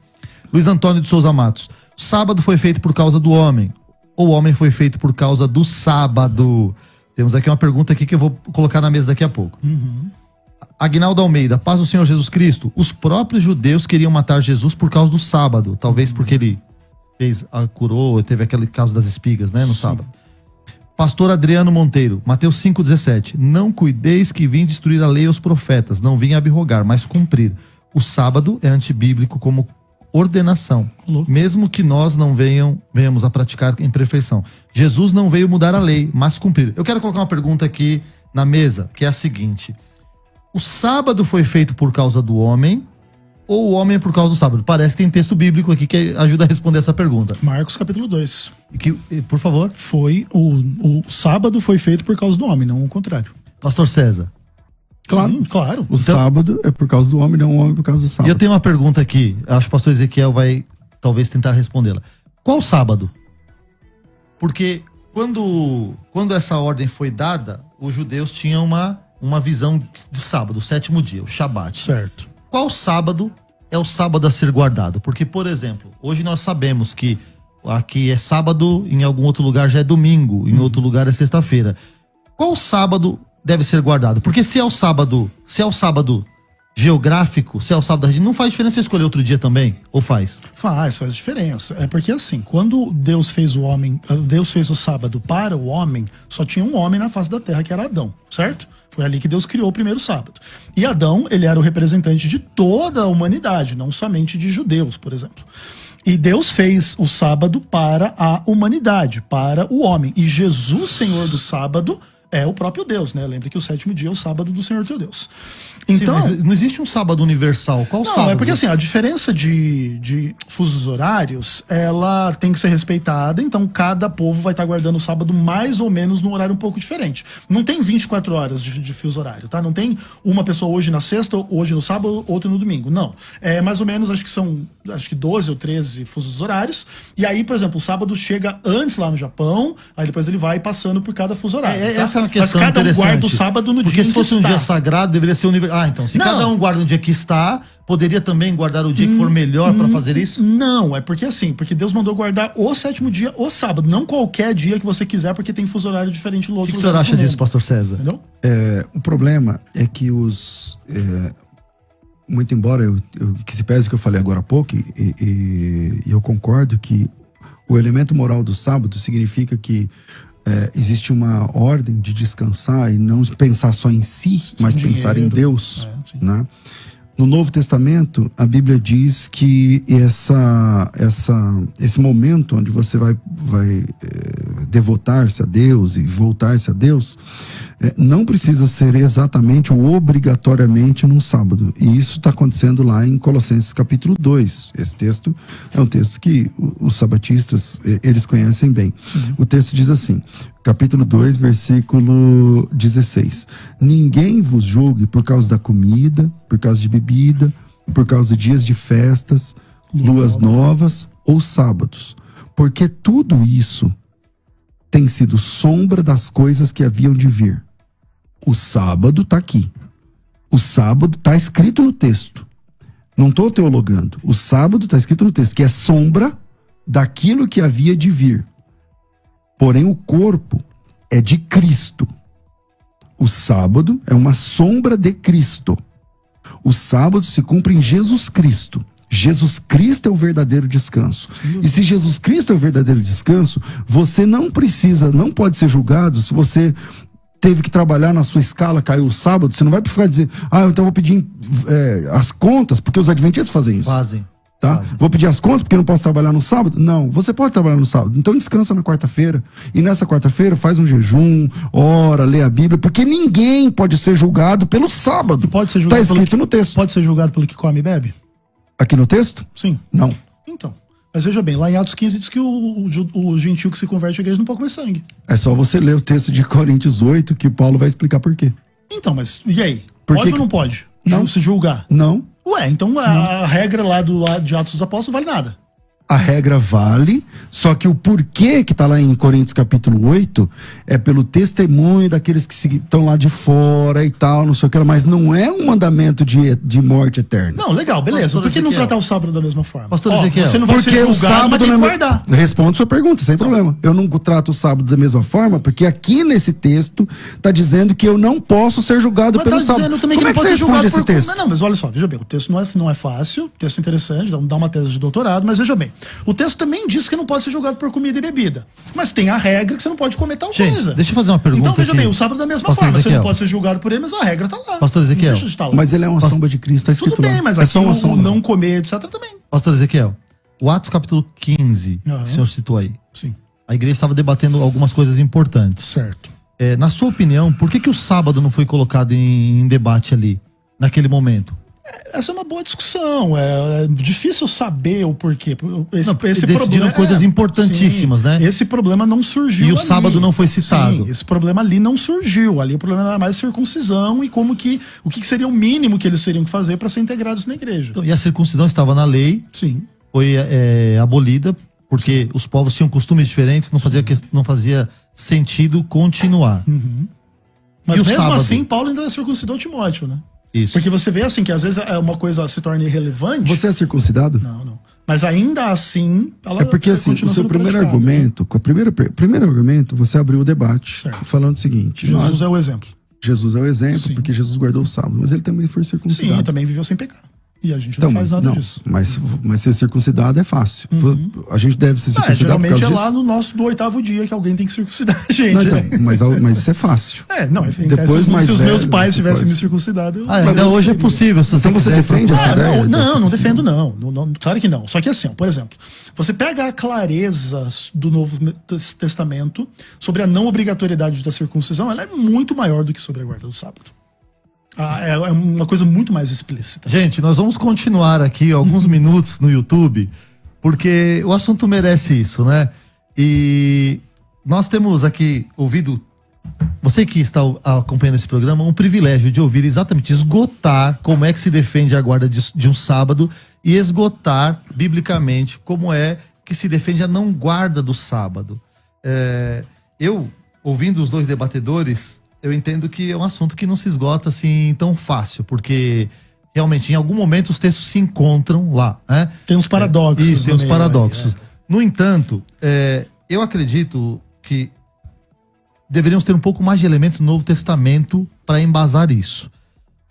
Luiz Antônio de Souza Matos: o sábado foi feito por causa do homem, ou o homem foi feito por causa do sábado? Temos aqui uma pergunta aqui que eu vou colocar na mesa daqui a pouco. Aguinaldo Almeida: paz do Senhor Jesus Cristo. Os próprios judeus queriam matar Jesus por causa do sábado. Talvez porque ele curou, teve aquele caso das espigas, né, no sábado. Pastor Adriano Monteiro, Mateus 5,17. Não cuideis que vim destruir a lei e os profetas. Não vim abrogar, mas cumprir. O sábado é antibíblico como ordenação, mesmo que nós não venhamos a praticar em perfeição. Jesus não veio mudar a lei, mas cumprir. Eu quero colocar uma pergunta aqui na mesa, que é a seguinte: o sábado foi feito por causa do homem, ou o homem é por causa do sábado? Parece que tem texto bíblico aqui que ajuda a responder essa pergunta. Marcos capítulo 2. Por favor. O sábado foi feito por causa do homem, não o contrário. Pastor César. Claro. Sim, claro. O sábado é por causa do homem, não o homem por causa do E sábado. eu tenho uma pergunta aqui, acho que o pastor Ezequiel vai talvez tentar respondê-la. Qual sábado? Porque quando essa ordem foi dada, os judeus tinham uma visão de sábado, o 7º dia, o Shabat. Certo. Qual sábado é o sábado a ser guardado? Porque, por exemplo, hoje nós sabemos que aqui é sábado, em algum outro lugar já é domingo, em outro lugar é sexta-feira. Qual sábado deve ser guardado? Porque se é o sábado geográfico, se é o sábado, não faz diferença eu escolher outro dia também? Ou faz? Faz diferença. É porque assim, quando Deus fez o sábado para o homem, só tinha um homem na face da terra, que era Adão, certo? Foi ali que Deus criou o primeiro sábado. E Adão, ele era o representante de toda a humanidade, não somente de judeus, por exemplo. E Deus fez o sábado para a humanidade, para o homem. E Jesus, Senhor do sábado, é o próprio Deus, né? Lembre que o 7º dia é o sábado do Senhor teu Deus. Então, Sim, mas não existe um sábado universal. Qual não, sábado? é porque assim, a diferença de fusos horários, ela tem que ser respeitada, então cada povo vai estar guardando o sábado mais ou menos num horário um pouco diferente. Não tem 24 horas de fuso horário, tá? Não tem uma pessoa hoje na sexta, hoje no sábado, outra no domingo. Não. É mais ou menos, acho que 12 ou 13 fusos horários. E aí, por exemplo, o sábado chega antes lá no Japão, aí depois ele vai passando por cada fuso horário. Tá? Essa é uma questão Mas cada um interessante. guarda o sábado no porque dia se em que fosse um está. dia sagrado, deveria ser universal. Ah, então, se Não. cada um guarda o dia que está, poderia também guardar o dia que for melhor para fazer isso? Não, é porque assim, porque Deus mandou guardar o 7º dia, o sábado, não qualquer dia que você quiser, porque tem fuso horário diferente no O outro que o senhor acha disso, pastor César? Entendeu? O problema é que muito embora que se pese que eu falei agora há pouco, e eu concordo que o elemento moral do sábado significa que existe uma ordem de descansar e não pensar só em si, mas pensar em Deus, né? No Novo Testamento, a Bíblia diz que esse momento onde você vai devotar-se a Deus e voltar-se a Deus, não precisa ser exatamente ou obrigatoriamente num sábado. E isso está acontecendo lá em Colossenses capítulo 2. Esse texto é um texto que os sabatistas, eles conhecem bem. Sim. O texto diz assim, capítulo 2, versículo 16. Ninguém vos julgue por causa da comida, por causa de bebida, por causa de dias de festas, luas novas ou sábados. Porque tudo isso tem sido sombra das coisas que haviam de vir. O sábado está aqui. O sábado está escrito no texto. Não estou teologando. O sábado está escrito no texto, que é sombra daquilo que havia de vir. Porém, o corpo é de Cristo. O sábado é uma sombra de Cristo. O sábado se cumpre em Jesus Cristo. Jesus Cristo é o verdadeiro descanso. E se Jesus Cristo é o verdadeiro descanso, você não pode ser julgado se você teve que trabalhar na sua escala, caiu o sábado, você não vai ficar dizendo, então eu vou pedir as contas, porque os adventistas fazem isso. Fazem. Tá? Vou pedir as contas porque eu não posso trabalhar no sábado? Não, você pode trabalhar no sábado. Então descansa na quarta-feira. E nessa quarta-feira faz um jejum, ora, lê a Bíblia, porque ninguém pode ser julgado pelo sábado. Pode ser julgado Está escrito no texto. Pode ser julgado pelo que come e bebe? Aqui no texto? Sim. Não. Então. Mas veja bem, lá em Atos 15 diz que o gentil que se converte à igreja não pode comer sangue. É só você ler o texto de Coríntios 8 que Paulo vai explicar por quê. Então, mas e aí? Por Pode que ou não pode? Não. Se julgar? Não. Ué, então a regra lá de Atos dos Apóstolos vale nada. A regra vale, só que o porquê que está lá em Coríntios capítulo 8 é pelo testemunho daqueles que estão lá de fora e tal, não sei o que, mas não é um mandamento de morte eterna. Não, legal, beleza. Pastor Por que não Ezequiel. tratar o sábado da mesma forma? Pastor Ezequiel. Você não vai Porque ser o julgado, mas sábado tem que não é... guardar. Responde sua pergunta, sem problema. Eu não trato o sábado da mesma forma, porque aqui nesse texto está dizendo que eu não posso ser julgado Mas pelo tá sábado. dizendo também Como que é não que pode você ser responde julgado esse texto? Não, mas olha só, veja bem, o texto não é fácil, texto interessante, dá uma tese de doutorado, mas veja bem, o texto também diz que não pode ser julgado por comida e bebida. Mas tem a regra que você não pode comer tal Gente, coisa. deixa eu fazer uma pergunta Então veja aqui. bem, o sábado da mesma Pastor forma, você Ezequiel. não pode ser julgado por ele, mas a regra tá lá. Pastor Ezequiel. Não deixa de estar lá. Mas ele é uma sombra de Cristo, está escrito Tudo bem, lá. mas é aqui só uma o sombra. não comer, etc. também. Pastor Ezequiel, o Atos capítulo 15, Aham. que o senhor citou aí, Sim, a igreja estava debatendo algumas coisas importantes. certo. Na sua opinião, por que o sábado não foi colocado em debate ali, naquele momento? Essa é uma boa discussão. É difícil saber o porquê. Esse Decidiram problema coisas importantíssimas, sim, né? Esse problema não surgiu. E o ali. sábado não foi citado. Sim, esse problema ali não surgiu. Ali o problema era mais circuncisão e o que seria o mínimo que eles teriam que fazer para ser integrados na igreja. Então, e a circuncisão estava na lei, Sim. foi abolida, porque os povos tinham costumes diferentes, não fazia sentido continuar. Mas E o mesmo sábado? assim, Paulo ainda circuncidou Timóteo, né? Isso. Porque você vê assim que às vezes uma coisa se torna irrelevante. Você é circuncidado? Não. Mas ainda assim, ela É porque assim, continua o seu sendo primeiro praticada. argumento, com o primeiro argumento, você abriu o debate Certo. falando o seguinte: Jesus nós- é o exemplo. Jesus é o exemplo, Sim. porque Jesus guardou o sábado, mas ele também foi Sim, circuncidado. também viveu sem pecar. E a gente não faz nada disso. Mas ser circuncidado é fácil. A gente deve ser circuncidado geralmente por causa lá no nosso do 8º dia que alguém tem que circuncidar a gente. Não, então, mas isso é fácil. Depois, se os meus pais tivessem me coisa. circuncidado... ainda hoje é possível. Então você defende essa ideia? Não defendo não. Claro que não. Só que assim, por exemplo, você pega a clareza do Novo Testamento sobre a não obrigatoriedade da circuncisão, ela é muito maior do que sobre a guarda do sábado. É uma coisa muito mais explícita. Gente, nós vamos continuar aqui alguns minutos no YouTube, porque o assunto merece isso, né? E nós temos aqui ouvido, você que está acompanhando esse programa, um privilégio de ouvir exatamente, esgotar como é que se defende a guarda de um sábado e esgotar, biblicamente, como é que se defende a não guarda do sábado. Eu, ouvindo os dois debatedores, eu entendo que é um assunto que não se esgota assim tão fácil, porque realmente em algum momento os textos se encontram lá, né? Tem uns paradoxos. Isso, tem uns paradoxos. Aí. No entanto, eu acredito que deveríamos ter um pouco mais de elementos no Novo Testamento para embasar isso.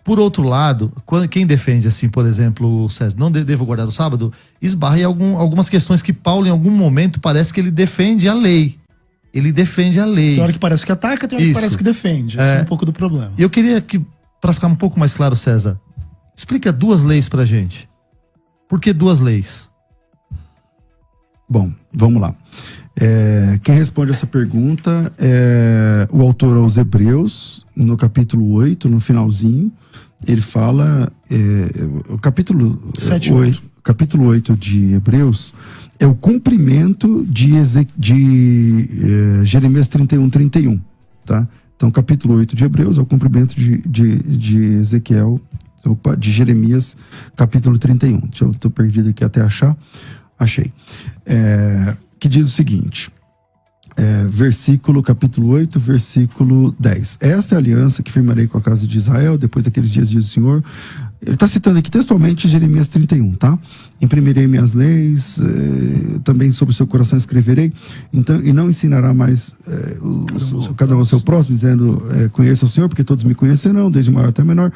Por outro lado, quem defende assim, por exemplo, César, não devo guardar o sábado, esbarra em algumas questões que Paulo em algum momento parece que ele defende a lei. Ele defende a lei. Tem hora que parece que ataca, tem hora que parece que defende. Esse é um pouco do problema. E eu queria que, para ficar um pouco mais claro, César, explica 2 leis pra gente. Por que 2 leis? Bom, vamos lá. Quem responde essa pergunta é o autor aos Hebreus, no capítulo 8, no finalzinho. Ele fala, o capítulo 8 de Hebreus é o cumprimento de Jeremias 31:31, tá? Então, capítulo 8 de Hebreus é o cumprimento de Jeremias, capítulo 31. Eu tô perdido aqui até achar. Achei. Que diz o seguinte, capítulo 8, versículo 10. Esta é a aliança que firmarei com a casa de Israel depois daqueles dias, diz o Senhor. Ele está citando aqui textualmente Jeremias 31, tá? Imprimirei minhas leis, também sobre o seu coração escreverei, então, e não ensinará mais cada um ao seu próximo, dizendo, conheça o Senhor, porque todos me conhecerão, desde o maior até o menor,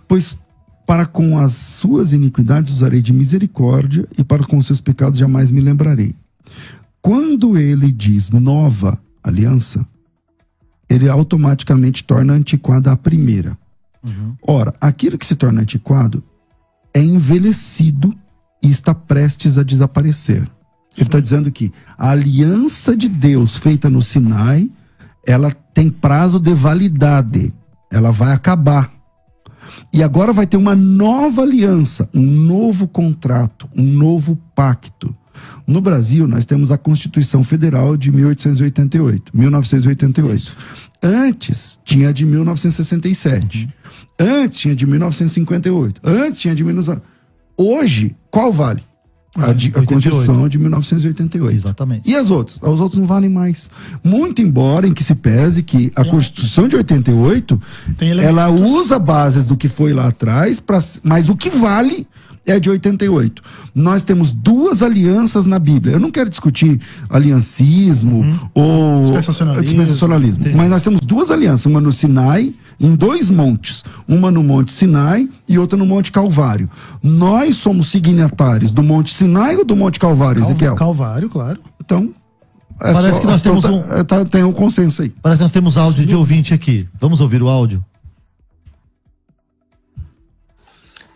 pois para com as suas iniquidades usarei de misericórdia, e para com os seus pecados jamais me lembrarei. Quando ele diz nova aliança, ele automaticamente torna antiquada a primeira. Ora, aquilo que se torna antiquado é envelhecido e está prestes a desaparecer. Ele está dizendo que a aliança de Deus feita no Sinai, ela tem prazo de validade, ela vai acabar. E agora vai ter uma nova aliança, um novo contrato, um novo pacto. No Brasil, nós temos a Constituição Federal de 1988. Antes, tinha a de 1967. Antes, tinha de 1958. Antes, tinha de 19... Hoje, qual vale? A Constituição de 1988. Exatamente. E as outras? As outras não valem mais. Muito embora em que se pese que a Constituição de 88, ela usa bases do que foi lá atrás, mas o que vale é de 88. Nós temos 2 alianças na Bíblia. Eu não quero discutir aliancismo ou dispensacionalismo, mas nós temos 2 alianças, uma no Sinai, em 2 montes, uma no Monte Sinai e outra no Monte Calvário. Nós somos signatários do Monte Sinai ou do Monte Calvário, Ezequiel? Calvário, claro. Então, parece que nós temos tem um consenso aí. Parece que nós temos áudio de ouvinte aqui. Vamos ouvir o áudio?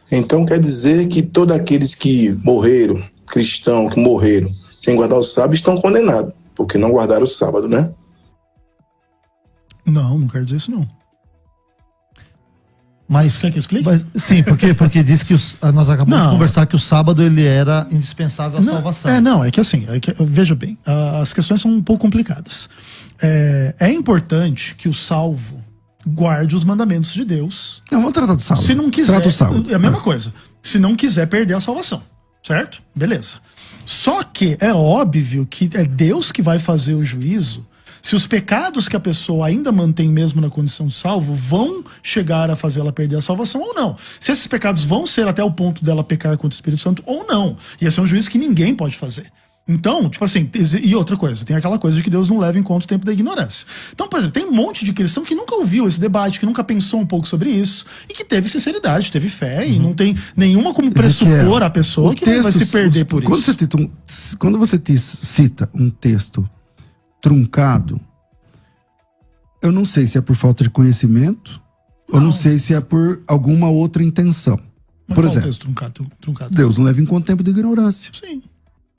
Então quer dizer que todos aqueles que morreram, cristãos que morreram sem guardar o sábado, estão condenados, porque não guardaram o sábado, né? Não quero dizer isso não. Mas você quer explicar? Sim, porque diz que nós acabamos de conversar que o sábado ele era indispensável à salvação. É que assim, veja bem, as questões são um pouco complicadas. É importante que o salvo guarde os mandamentos de Deus. Vamos tratar do sábado. Se não quiser, trata o sábado. É a mesma coisa. Se não quiser perder a salvação, certo? Beleza. Só que é óbvio que é Deus que vai fazer o juízo se os pecados que a pessoa ainda mantém mesmo na condição de salvo vão chegar a fazê-la perder a salvação ou não. Se esses pecados vão ser até o ponto dela pecar contra o Espírito Santo ou não. E esse é um juízo que ninguém pode fazer. Então, tipo assim, e outra coisa, tem aquela coisa de que Deus não leva em conta o tempo da ignorância. Então, por exemplo, tem um monte de cristão que nunca ouviu esse debate, que nunca pensou um pouco sobre isso, e que teve sinceridade, teve fé, e não tem nenhuma como pressupor a pessoa que vai se perder por quando isso. Quando você cita um texto truncado, eu não sei se é por falta de conhecimento, ou não sei se é por alguma outra intenção. Mas por qual exemplo, texto truncado? Deus não leva em conta o tempo da ignorância. Sim.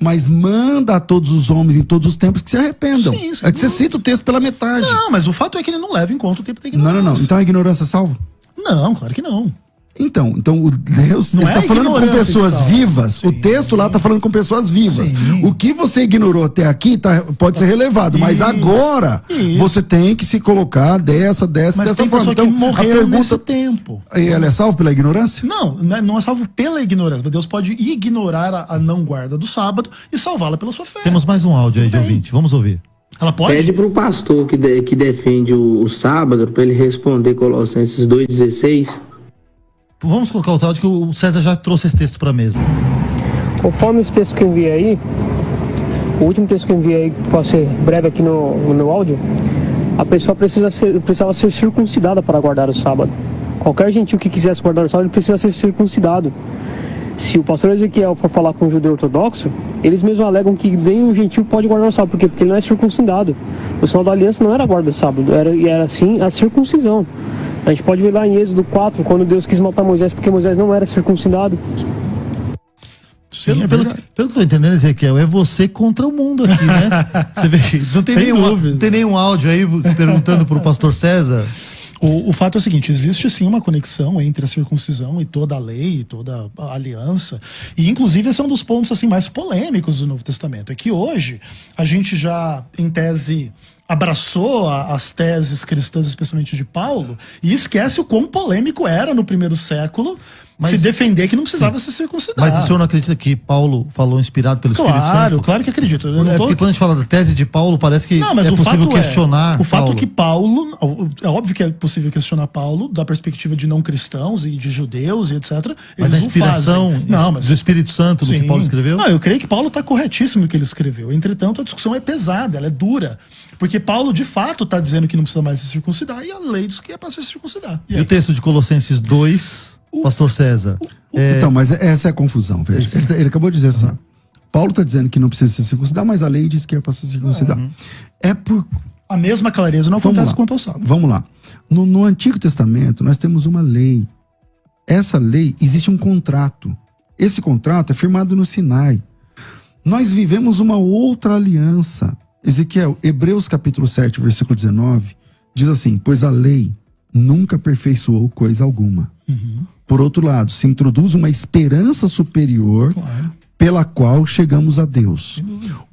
Mas manda a todos os homens em todos os tempos que se arrependam. Sim, é que você cita o texto pela metade. Não, mas o fato é que ele não leva em conta o tempo da ignorância. Não. Então a ignorância é salva? Não, claro que não. Então o Deus Não ele é tá falando com ignorância pessoas que salva. vivas. Sim. O texto lá tá falando com pessoas vivas. Sim. O que você ignorou até aqui pode ser relevado, mas agora você tem que se colocar dessa Mas dessa tem forma. pessoa Então, que morreu a nesse pergunta, tempo. ela é salva pela ignorância? Não é salvo pela ignorância. Mas Deus pode ignorar a não guarda do sábado e salvá-la pela sua fé. Temos mais um áudio aí de ouvinte, vamos ouvir. Ela pode? Pede pro pastor que defende o sábado para ele responder Colossenses 2,16. Vamos colocar o áudio que o César já trouxe esse texto para a mesa. Conforme os textos que eu enviei aí, o último texto que eu enviei aí, que pode ser breve aqui no meu áudio, a pessoa precisava ser circuncidada para guardar o sábado. Qualquer gentil que quisesse guardar o sábado, ele precisa ser circuncidado. Se o pastor Ezequiel for falar com um judeu ortodoxo, eles mesmos alegam que nem um gentil pode guardar o sábado. Por quê? Porque ele não é circuncidado. O sinal da aliança não era a guarda do sábado, era sim a circuncisão. A gente pode ver lá em Êxodo 4, quando Deus quis matar Moisés porque Moisés não era circuncidado. Sim, Pelo que eu tô entendendo, Ezequiel, é você contra o mundo aqui, né? Você vê que não tem nenhum áudio aí perguntando pro pastor César. O fato é o seguinte, existe sim uma conexão entre a circuncisão e toda a lei, toda a aliança, e inclusive esse é um dos pontos assim mais polêmicos do Novo Testamento, é que hoje a gente já, em tese, abraçou as teses cristãs, especialmente de Paulo, e esquece o quão polêmico era no primeiro século se defender que não precisava se circuncidar. Mas o senhor não acredita que Paulo falou inspirado pelo Espírito Santo? Claro que acredito. Porque quando a gente fala da tese de Paulo, parece que mas é possível questionar o fato Paulo. que Paulo, é óbvio que é possível questionar Paulo da perspectiva de não cristãos e de judeus e etc. Mas a inspiração do Espírito Santo do que Paulo escreveu? Não, eu creio que Paulo está corretíssimo no que ele escreveu. Entretanto, a discussão é pesada, ela é dura. Porque Paulo, de fato, está dizendo que não precisa mais se circuncidar e a lei diz que é para se circuncidar. E o texto de Colossenses 2, pastor César? Então, mas essa é a confusão, veja. Ele acabou de dizer assim, Paulo está dizendo que não precisa se circuncidar, mas a lei diz que é para se circuncidar. É por... A mesma clareza não acontece quanto ao sábado. Vamos lá. No Antigo Testamento, nós temos uma lei. Essa lei, existe um contrato. Esse contrato é firmado no Sinai. Nós vivemos uma outra aliança. Ezequiel, Hebreus capítulo 7, versículo 19, diz assim, pois a lei nunca aperfeiçoou coisa alguma. Por outro lado, se introduz uma esperança superior pela qual chegamos a Deus.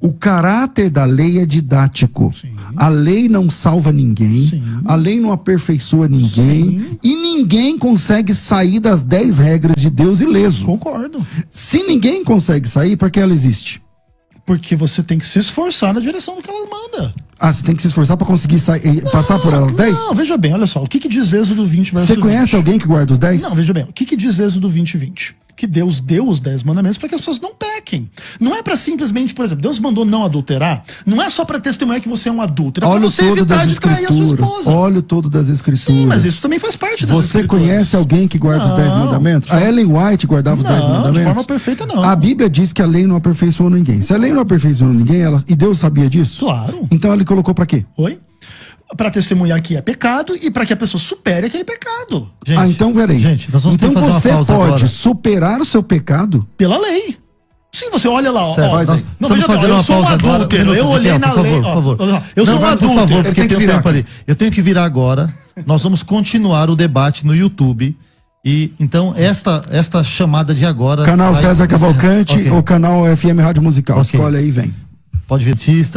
O caráter da lei é didático. A lei não salva ninguém, a lei não aperfeiçoa ninguém, e ninguém consegue sair das 10 regras de Deus ileso. Concordo. Se ninguém consegue sair, para que ela existe? Porque você tem que se esforçar na direção do que ela manda. Ah, você tem que se esforçar para conseguir passar por elas 10? Não, veja bem, olha só. O que diz Êxodo 20, verso 20? Você conhece alguém que guarda os 10? Não, veja bem. O que diz Êxodo 20, 20? Que Deus deu os 10 mandamentos para que as pessoas não pequem. Não é para simplesmente, por exemplo, Deus mandou não adulterar. Não é só para testemunhar que você é um adúltero. É para você evitar de trair a sua esposa. Olha o todo das escrituras. Sim, mas isso também faz parte das Você escrituras. conhece alguém que guarda os 10 mandamentos? A Ellen White guardava os 10 mandamentos? Não, de forma perfeita não. A Bíblia diz que a lei não aperfeiçoou ninguém. Se a lei não aperfeiçoou ninguém, e Deus sabia disso? Claro. Então ele colocou para quê? Oi? Para testemunhar que é pecado e para que a pessoa supere aquele pecado. Gente, então peraí. Gente, nós vamos então ter que fazer você uma pausa pode agora. superar o seu pecado pela lei. Sim, você olha lá, Não, veja bem, eu sou um adúltero, eu olhei na lei. Por favor. Eu sou um adúltero. Por favor, porque tem tempo ali. Eu tenho que virar agora. Nós vamos continuar o debate no YouTube. E então, esta chamada de agora. Canal César Cavalcante ou canal FM Rádio Musical. Escolhe aí e vem. Pode ver,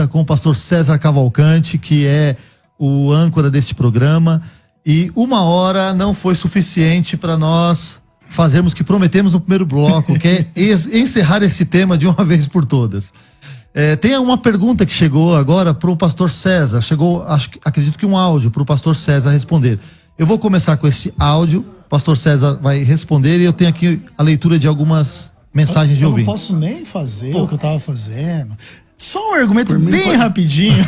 com o pastor César Cavalcante, que é o âncora deste programa. E 1 hora não foi suficiente para nós fazermos o que prometemos no primeiro bloco, que é encerrar esse tema de uma vez por todas. Tem uma pergunta que chegou agora para o pastor César. Chegou, acredito que um áudio para o pastor César responder. Eu vou começar com esse áudio, o pastor César vai responder e eu tenho aqui a leitura de algumas mensagens de Eu não ouvintes. posso nem fazer o que eu tava fazendo. Só um argumento bem rapidinho.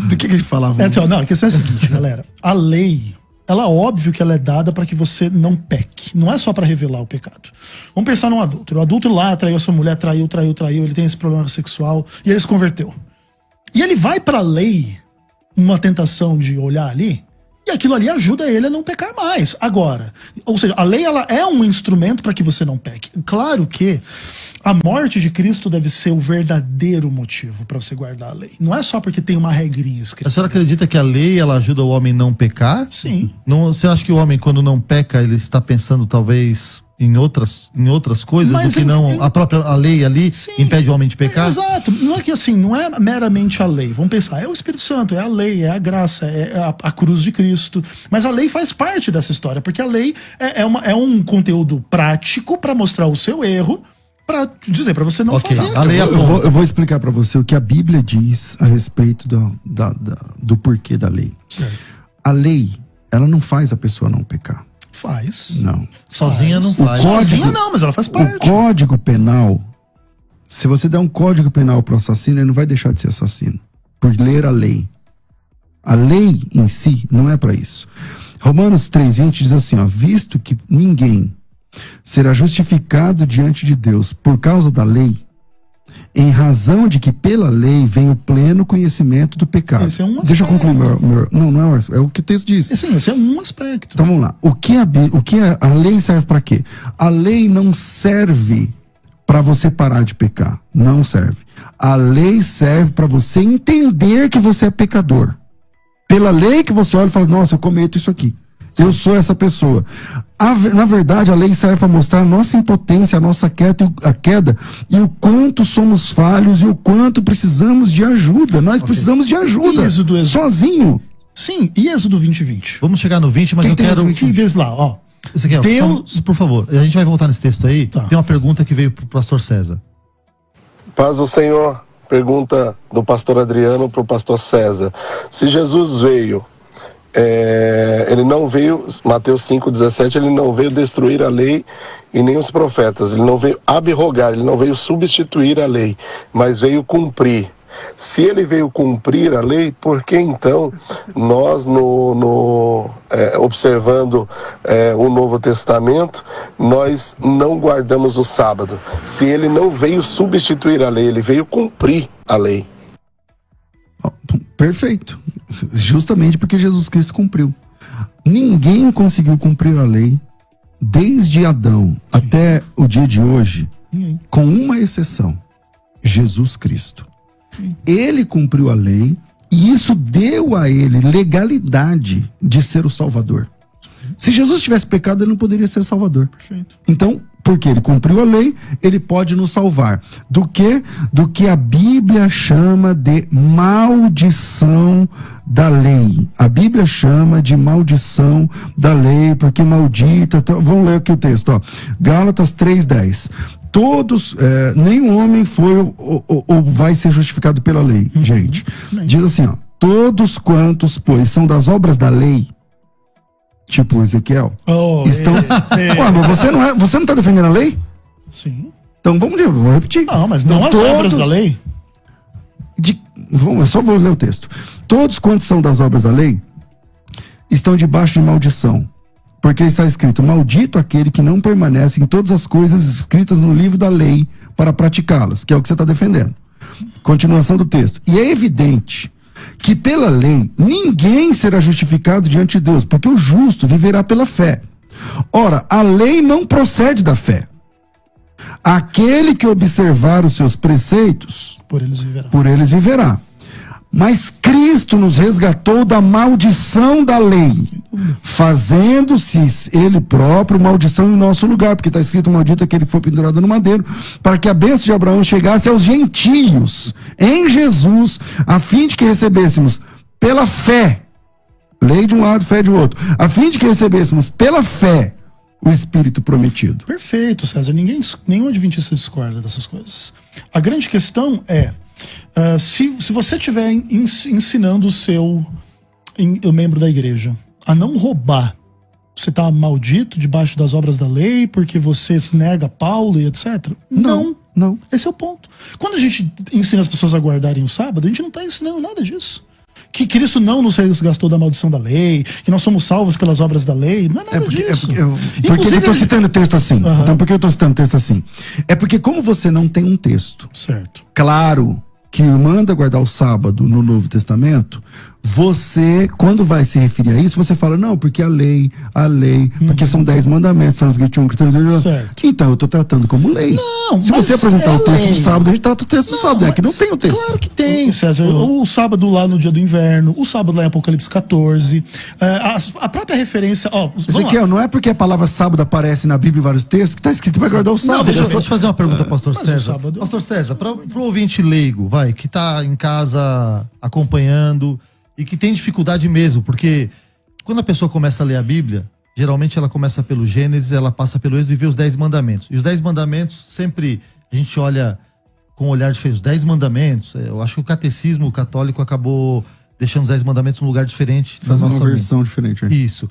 Do que a gente falava? É assim, ó, não, a questão é a seguinte, galera. A lei, ela óbvio que ela é dada para que você não peque. Não é só para revelar o pecado. Vamos pensar num adulto. O adulto lá traiu sua mulher, traiu. Ele tem esse problema sexual e ele se converteu. E ele vai pra lei, uma tentação de olhar ali, e aquilo ali ajuda ele a não pecar mais. Agora, ou seja, a lei ela é um instrumento para que você não peque. Claro que a morte de Cristo deve ser o verdadeiro motivo para você guardar a lei. Não é só porque tem uma regrinha A escrita. senhora acredita que a lei ela ajuda o homem a não pecar? Sim. Não, você acha que o homem, quando não peca, ele está pensando talvez em outras coisas Mas do que não a própria a lei ali Sim. impede o homem de pecar? Exato. Não é que assim, não é meramente a lei. Vamos pensar, é o Espírito Santo, é a lei, é a graça, é a cruz de Cristo. Mas a lei faz parte dessa história, porque a lei é um conteúdo prático para mostrar o seu erro, para dizer para você não Ok. fazer. A lei Eu vou explicar para você o que a Bíblia diz a respeito do porquê da lei. Certo. A lei, ela não faz a pessoa não pecar. Faz. Não. Sozinha não faz. Sozinha não, mas ela faz parte. O Código Penal, se você der um Código Penal pro assassino, ele não vai deixar de ser assassino. Por ler a lei. A lei em si não é para isso. Romanos 3:20 diz assim, ó, visto que ninguém será justificado diante de Deus por causa da lei, em razão de que pela lei vem o pleno conhecimento do pecado. Esse é um Deixa eu aspecto. concluir não é o que o texto diz. Sim, esse é um aspecto. Então vamos lá. O que a lei serve para quê? A lei não serve para você parar de pecar. Não serve. A lei serve para você entender que você é pecador. Pela lei que você olha e fala, nossa, eu cometo isso aqui. Eu sou essa pessoa. Na verdade, a lei serve para mostrar a nossa impotência, a nossa queda e o quanto somos falhos e o quanto precisamos de ajuda. Nós precisamos de ajuda. Êxodo. Sozinho. Sim, e Êxodo 20:20. Vamos chegar no 20, mas Quem eu tem quero... esse 20? Que diz lá, ó. Isso aqui, ó, Deus- por favor, a gente vai voltar nesse texto aí. Tá. Tem uma pergunta que veio pro pastor César. Paz do Senhor. Pergunta do pastor Adriano para o pastor César. Se Jesus veio, ele não veio, Mateus 5,17, ele não veio destruir a lei e nem os profetas. Ele não veio abrogar, ele não veio substituir a lei, mas veio cumprir. Se ele veio cumprir a lei, por que então nós, observando o Novo Testamento, nós não guardamos o sábado? Se ele não veio substituir a lei, ele veio cumprir a lei. Perfeito. Justamente porque Jesus Cristo cumpriu. Ninguém conseguiu cumprir a lei desde Adão até o dia de hoje, Ninguém. com uma exceção: Jesus Cristo. Ele cumpriu a lei e isso deu a ele legalidade de ser o Salvador. Se Jesus tivesse pecado, ele não poderia ser Salvador. Perfeito. Então, porque ele cumpriu a lei, ele pode nos salvar. Do que? Do que a Bíblia chama de maldição da lei. A Bíblia chama de maldição da lei, porque maldita... Vamos ler aqui o texto, ó. Gálatas 3:10. Todos, nenhum homem foi ou vai ser justificado pela lei, gente. Diz assim, ó. Todos quantos, pois, são das obras da lei, tipo Ezequiel, estão... Ué, mas você não tá defendendo a lei? Sim. Então vamos ler, vou repetir. Não, mas não as Todos- obras da lei. Eu só vou ler o texto. Todos quantos são das obras da lei estão debaixo de maldição. Porque está escrito, maldito aquele que não permanece em todas as coisas escritas no livro da lei para praticá-las, que é o que você está defendendo. Continuação do texto. E é evidente que pela lei ninguém será justificado diante de Deus, porque o justo viverá pela fé. Ora, a lei não procede da fé. Aquele que observar os seus preceitos, Por eles viverá. por eles viverá. Mas Cristo nos resgatou da maldição da lei, fazendo-se ele próprio maldição em nosso lugar, porque está escrito, maldito aquele que foi pendurado no madeiro, para que a bênção de Abraão chegasse aos gentios em Jesus, a fim de que recebêssemos pela fé, lei de um lado, fé de outro, a fim de que recebêssemos pela fé o Espírito prometido. Perfeito, César. Nenhum adventista discorda dessas coisas. A grande questão é, se você estiver ensinando o membro da igreja a não roubar Você está maldito debaixo das obras da lei porque você nega Paulo e etc? Não. Esse é o ponto. Quando a gente ensina as pessoas a guardarem o sábado, a gente não está ensinando nada disso. Que Cristo não nos resgatou da maldição da lei, que nós somos salvos pelas obras da lei, não é nada disso. Por que eu estou citando o texto assim? Então, por que eu estou citando o texto assim? É porque como você não tem um texto certo, claro, que manda guardar o sábado no Novo Testamento, você, quando vai se referir a isso, você fala, não, porque a lei, porque são 10 mandamentos, são os 21 critérios. Certo. Então, eu estou tratando como lei. Não, se você apresentar o texto do sábado, a gente trata o texto do sábado, né? Que não tem o texto. Claro que tem, César. O sábado lá no dia do inverno, o sábado lá em Apocalipse 14, a própria referência... Ezequiel, não é porque a palavra sábado aparece na Bíblia em vários textos que está escrito para guardar o sábado. Deixa eu fazer uma pergunta, pastor César. Sábado... Pastor César, para o ouvinte leigo, que está em casa acompanhando e que tem dificuldade mesmo, porque quando a pessoa começa a ler a Bíblia, geralmente ela começa pelo Gênesis, ela passa pelo Êxodo e vê os 10 mandamentos. E os 10 mandamentos, sempre a gente olha com um olhar diferente. Os 10 mandamentos, eu acho que o catecismo católico acabou deixando os 10 mandamentos num lugar diferente. Faz uma versão diferente. Isso.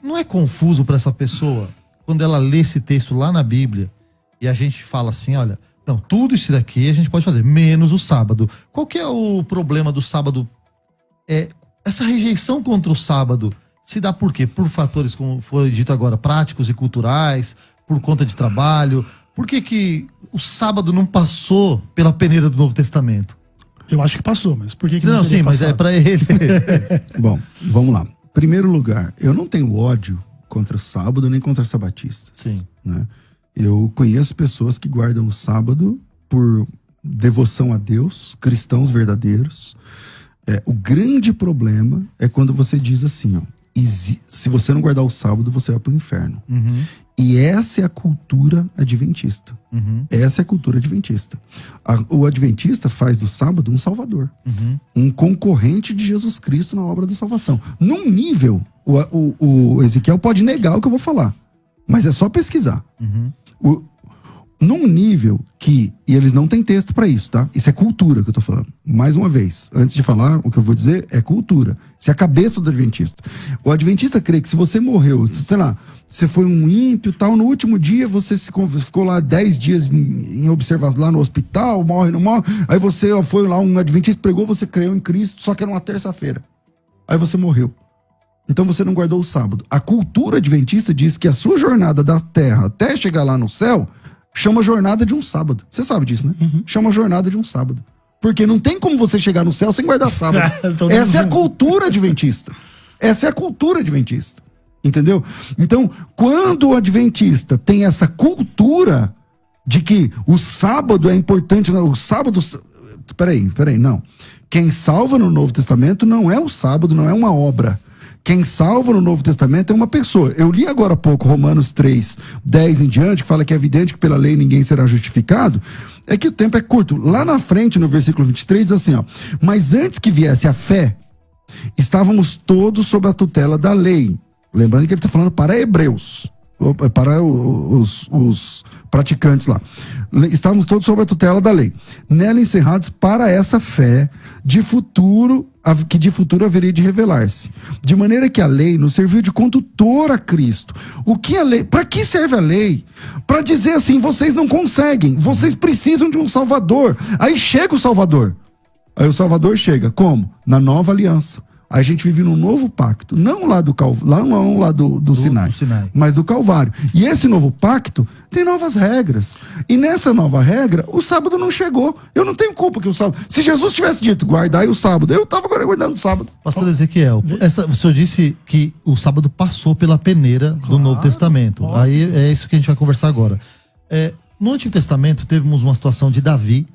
Não é confuso para essa pessoa, quando ela lê esse texto lá na Bíblia, e a gente fala assim, olha, não, tudo isso daqui a gente pode fazer, menos o sábado. Qual que é o problema do sábado? Essa rejeição contra o sábado se dá por quê? Por fatores, como foi dito agora, práticos e culturais, por conta de trabalho. Por que o sábado não passou pela peneira do Novo Testamento? Eu acho que passou, mas por que não sim, mas é para ele. Bom, vamos lá. Primeiro lugar, eu não tenho ódio contra o sábado nem contra sabatistas. Sim. Né? Eu conheço pessoas que guardam o sábado por devoção a Deus, cristãos verdadeiros. O grande problema é quando você diz assim, ó, se você não guardar o sábado, você vai pro inferno. Uhum. E essa é a cultura adventista. Uhum. Essa é a cultura adventista. O adventista faz do sábado um salvador. Uhum. Um concorrente de Jesus Cristo na obra da salvação. Num nível, o Ezequiel pode negar o que eu vou falar. Mas é só pesquisar. Uhum. Num nível que... E eles não têm texto pra isso, tá? Isso é cultura que eu tô falando. Mais uma vez, antes de falar, o que eu vou dizer é cultura. Isso é a cabeça do adventista. O adventista crê que se você morreu, sei lá, você foi um ímpio e tal, no último dia você ficou lá 10 dias em observação lá no hospital, morre, não morre, aí você foi lá, um adventista pregou, você creu em Cristo, só que era uma terça-feira. Aí você morreu. Então você não guardou o sábado. A cultura adventista diz que a sua jornada da terra até chegar lá no céu chama jornada de um sábado. Você sabe disso, né? Uhum. Chama jornada de um sábado. Porque não tem como você chegar no céu sem guardar sábado. Essa é a cultura adventista. Essa é a cultura adventista. Entendeu? Então, quando o adventista tem essa cultura de que o sábado é importante, o sábado... Peraí, não. Quem salva no Novo Testamento não é o sábado, não é uma obra. Quem salva no Novo Testamento é uma pessoa. Eu li agora há pouco Romanos 3, 10 em diante, que fala que é evidente que pela lei ninguém será justificado. É que o tempo é curto. Lá na frente, no versículo 23, diz assim, ó. Mas antes que viesse a fé, estávamos todos sob a tutela da lei. Lembrando que ele está falando para hebreus, para os praticantes lá. Estávamos todos sob a tutela da lei. Nela encerrados para essa fé que de futuro haveria de revelar-se. De maneira que a lei nos serviu de condutor a Cristo. O que a lei? Para que serve a lei? Para dizer assim, vocês não conseguem, vocês precisam de um Salvador. Aí chega o Salvador. Aí o Salvador chega, como? Na nova aliança. A gente vive num novo pacto, não lá do Sinai, mas do Calvário. E esse novo pacto tem novas regras. E nessa nova regra, o sábado não chegou. Eu não tenho culpa que o sábado... Se Jesus tivesse dito, guardai o sábado, eu estava guardando o sábado. Pastor Ezequiel, o senhor disse que o sábado passou pela peneira do Novo Testamento. Aí é isso que a gente vai conversar agora. No Antigo Testamento, tivemos uma situação de Davi,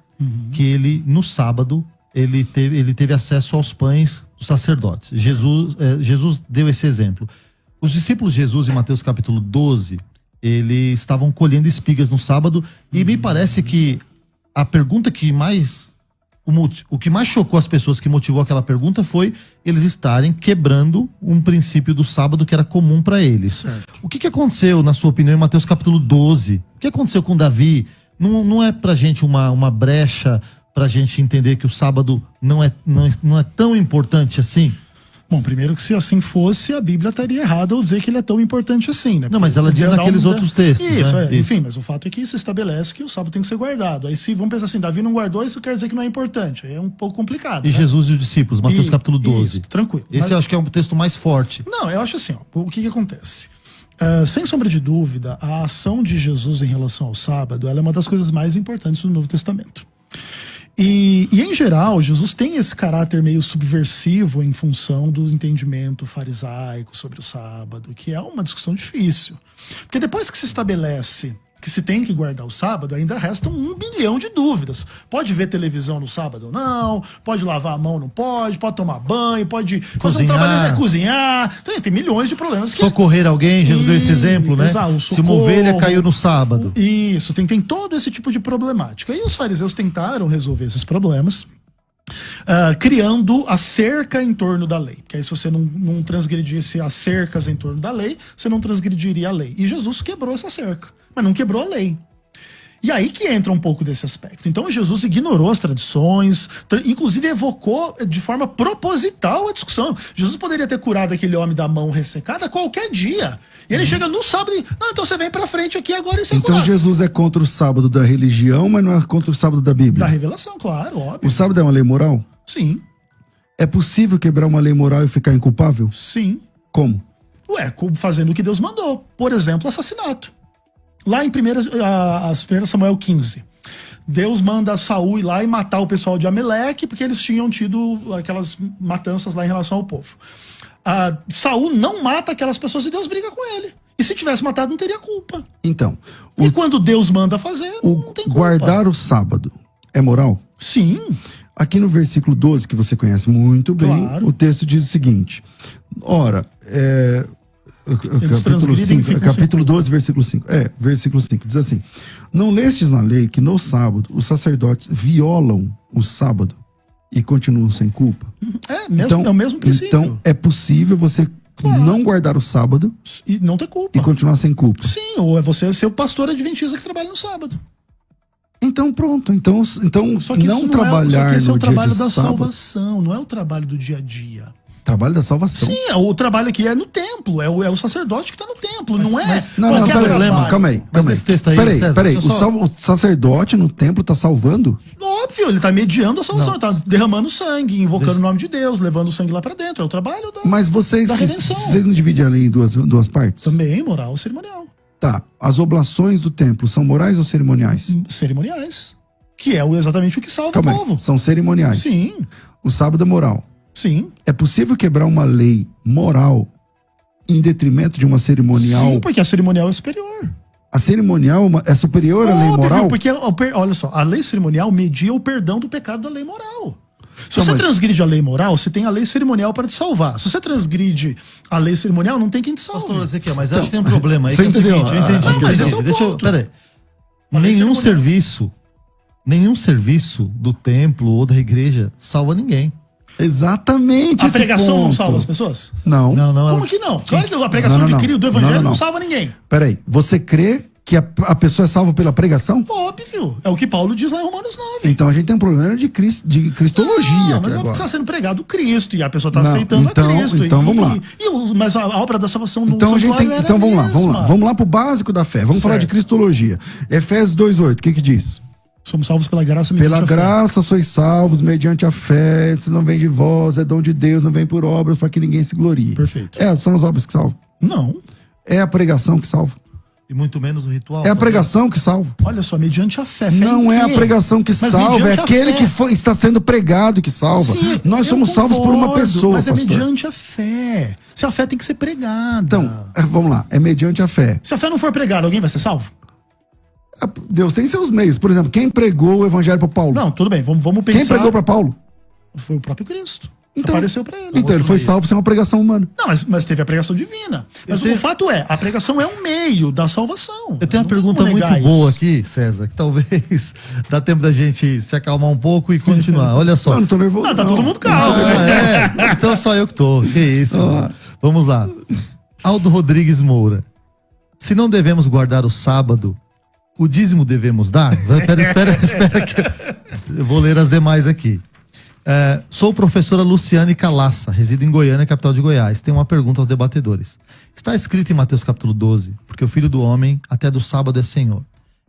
que ele, no sábado... Ele teve acesso aos pães dos sacerdotes. Jesus deu esse exemplo. Os discípulos de Jesus, em Mateus capítulo 12, eles estavam colhendo espigas no sábado, e me parece que a pergunta que mais... O que mais chocou as pessoas, que motivou aquela pergunta, foi eles estarem quebrando um princípio do sábado que era comum para eles. Certo. O que aconteceu, na sua opinião, em Mateus capítulo 12? O que aconteceu com Davi? Não é pra gente uma brecha... pra gente entender que o sábado não é tão importante assim? Bom, primeiro que se assim fosse, a Bíblia estaria errada ao dizer que ele é tão importante assim, né? Não, mas ela diz naqueles outros textos. Isso, né? enfim, mas o fato é que se estabelece que o sábado tem que ser guardado. Aí se vamos pensar assim, Davi não guardou, isso quer dizer que não é importante. Aí é um pouco complicado. E né? Jesus e os discípulos, Mateus capítulo 12. Isso, tranquilo. Esse eu acho que é um texto mais forte. Não, eu acho assim, ó, o que acontece? Sem sombra de dúvida, a ação de Jesus em relação ao sábado, ela é uma das coisas mais importantes do Novo Testamento. E em geral, Jesus tem esse caráter meio subversivo em função do entendimento farisaico sobre o sábado, que é uma discussão difícil. Porque depois que se estabelece que se tem que guardar o sábado, ainda restam 1 bilhão de dúvidas. Pode ver televisão no sábado ou não, pode lavar a mão, não pode tomar banho, pode fazer um trabalho, cozinhar. Tem milhões de problemas. Socorrer alguém, Jesus deu esse exemplo, né? Exato, se uma ovelha caiu no sábado. Isso, tem todo esse tipo de problemática. E os fariseus tentaram resolver esses problemas, criando a cerca em torno da lei. Porque aí se você não transgredisse as cercas em torno da lei, você não transgrediria a lei. E Jesus quebrou essa cerca, mas não quebrou a lei. E aí que entra um pouco desse aspecto. Então Jesus ignorou as tradições, inclusive evocou de forma proposital a discussão. Jesus poderia ter curado aquele homem da mão ressecada qualquer dia. E ele chega no sábado e, não, então você vem pra frente aqui agora e você Então Jesus é contra o sábado da religião, mas não é contra o sábado da Bíblia. Da revelação, claro, óbvio. O sábado é uma lei moral? Sim. É possível quebrar uma lei moral e ficar inculpável? Sim. Como? Fazendo o que Deus mandou. Por exemplo, assassinato. Lá em 1 Samuel 15, Deus manda Saul ir lá e matar o pessoal de Ameleque, porque eles tinham tido aquelas matanças lá em relação ao povo. Saul não mata aquelas pessoas e Deus briga com ele. E se tivesse matado, não teria culpa. Então, E quando Deus manda fazer, não tem culpa. guardar o sábado é moral? Sim. Aqui no versículo 12, que você conhece muito bem, Claro. o texto diz o seguinte. Ora, capítulo 12, versículo 5. Versículo 5, diz assim: não lestes na lei que no sábado os sacerdotes violam o sábado e continuam sem culpa? É o mesmo princípio. Então é possível você não guardar o sábado E não ter culpa. e continuar sem culpa. Sim, ou é você ser o pastor adventista que trabalha no sábado. Então pronto, então Só que não isso trabalhar só que esse é no o dia trabalho de da sábado. salvação, não é o trabalho do dia a dia. Trabalho da salvação. Sim, o trabalho aqui é no templo, é o sacerdote que está no templo, não é? Não, qualquer peraí, calma aí. Mas nesse texto aí, César, Peraí, deixa eu só- o sacerdote no templo tá salvando? Óbvio, ele está mediando a salvação, Não. ele está derramando sangue, invocando o nome de Deus, levando o sangue lá para dentro, é o trabalho Mas vocês da redenção. não dividem a lei em duas partes? Também moral cerimonial. Tá, as oblações do templo são morais ou cerimoniais? Cerimoniais. Que é exatamente o que salva Calma o aí, povo. são cerimoniais. Sim, O sábado é moral. sim. É possível quebrar uma lei moral em detrimento de uma cerimonial? Sim, porque a cerimonial é superior. A cerimonial é superior à lei Óbvio, moral? porque, olha só, a lei cerimonial media o perdão do pecado da lei moral. Se Não, você mas- transgride a lei moral, você tem a lei cerimonial para te salvar. Se você transgride a lei cerimonial, não tem quem te salve. Pastor Ezequiel, mas acho que tem um problema aí. você Que é o entendeu? seguinte, eu entendi. Não, mas esse é o Deixa eu. ponto. Peraí. A lei Nenhum serviço do templo ou da igreja salva ninguém. Exatamente. A esse pregação não ponto. salva as pessoas? Não. Não. Como que não? Claro que a pregação Não. de Cristo do evangelho Não. não salva ninguém. Peraí, você crê que a pessoa é salva pela pregação? Óbvio. É o que Paulo diz lá em Romanos 9. Então a gente tem um problema de cristologia Não, aqui mas não agora. está sendo pregado Cristo e a pessoa está Não, aceitando então- a Cristo. então vamos lá. Mas a obra da salvação no Então a gente santuário tem, era então a vamos lá, mesma. vamos lá pro básico da fé. Vamos falar de Certo. cristologia. Efésios 2:8, o que diz? Somos salvos pela graça Pela mediante a fé. graça sois salvos mediante a fé, isso não vem de vós, é dom de Deus, não vem por obras para que ninguém se glorie. Perfeito. São as obras que salvam. Não. É a pregação que salva. E muito menos o ritual. É a também. pregação que salva. Olha só, mediante a fé. Fé Não em é a quê? pregação que Mas salva, é mediante a aquele fé. que está sendo pregado que salva. Sim, Nós eu somos salvos por uma concordo, pessoa, Mas é pastor. mediante a fé. Se a fé tem que ser pregada. Então, vamos lá, é mediante a fé. Se a fé não for pregada, alguém vai ser salvo? Deus tem seus meios. Por exemplo, quem pregou o evangelho para Paulo? Não, tudo bem, vamos pensar. Quem pregou para Paulo? Foi o próprio Cristo. Então- Apareceu para ele. Então ele foi salvo sem uma pregação humana. Não, mas teve a pregação divina. Mas Eu tenho- o fato é, a pregação é um meio da salvação. Eu tenho uma Não pergunta vamos muito negar boa isso. aqui, César, que talvez dá tempo da gente se acalmar um pouco e continuar. Olha só. Eu não tô nervoso. Não, tá todo mundo calmo. Então só eu que tô. Que isso. Ah. Vamos lá. Aldo Rodrigues Moura. Se não devemos guardar o sábado, o dízimo devemos dar? Espera que eu vou ler as demais aqui. Sou professora Luciane Calassa, resido em Goiânia, capital de Goiás. Tenho uma pergunta aos debatedores. Está escrito em Mateus capítulo 12, porque o Filho do Homem até do sábado é Senhor.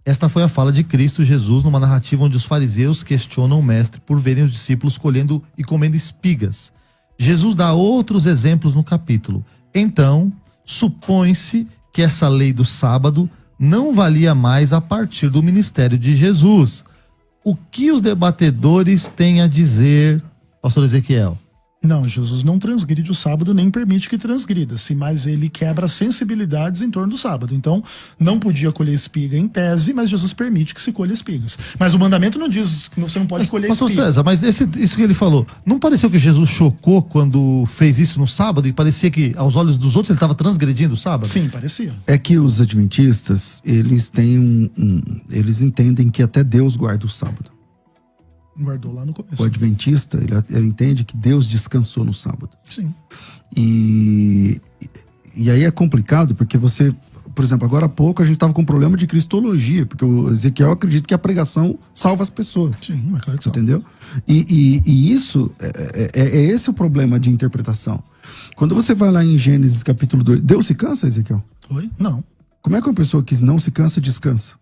Esta foi a fala de Cristo Jesus numa narrativa onde os fariseus questionam o mestre por verem os discípulos colhendo e comendo espigas. Jesus dá outros exemplos no capítulo. Então, supõe-se que essa lei do sábado não valia mais a partir do ministério de Jesus. O que os debatedores têm a dizer, pastor Ezequiel? Não, Jesus não transgride o sábado, nem permite que transgrida-se, mas ele quebra sensibilidades em torno do sábado. Então, não podia colher espiga em tese, mas Jesus permite que se colha espigas. Mas o mandamento não diz que você não pode colher pastor espiga. César, mas isso que ele falou, não pareceu que Jesus chocou quando fez isso no sábado e parecia que aos olhos dos outros ele estava transgredindo o sábado? Sim, parecia. É que os adventistas, eles têm eles entendem que até Deus guarda o sábado. Guardou lá no começo. O adventista, ele entende que Deus descansou no sábado. Sim. E aí é complicado, porque você, por exemplo, agora há pouco a gente estava com um problema de cristologia, porque o Ezequiel acredita que a pregação salva as pessoas. Sim, mas claro que salva. Entendeu? E isso, é esse o problema de interpretação. Quando você vai lá em Gênesis capítulo 2, Deus se cansa, Ezequiel? Oi? Não. Como é que uma pessoa que não se cansa, descansa?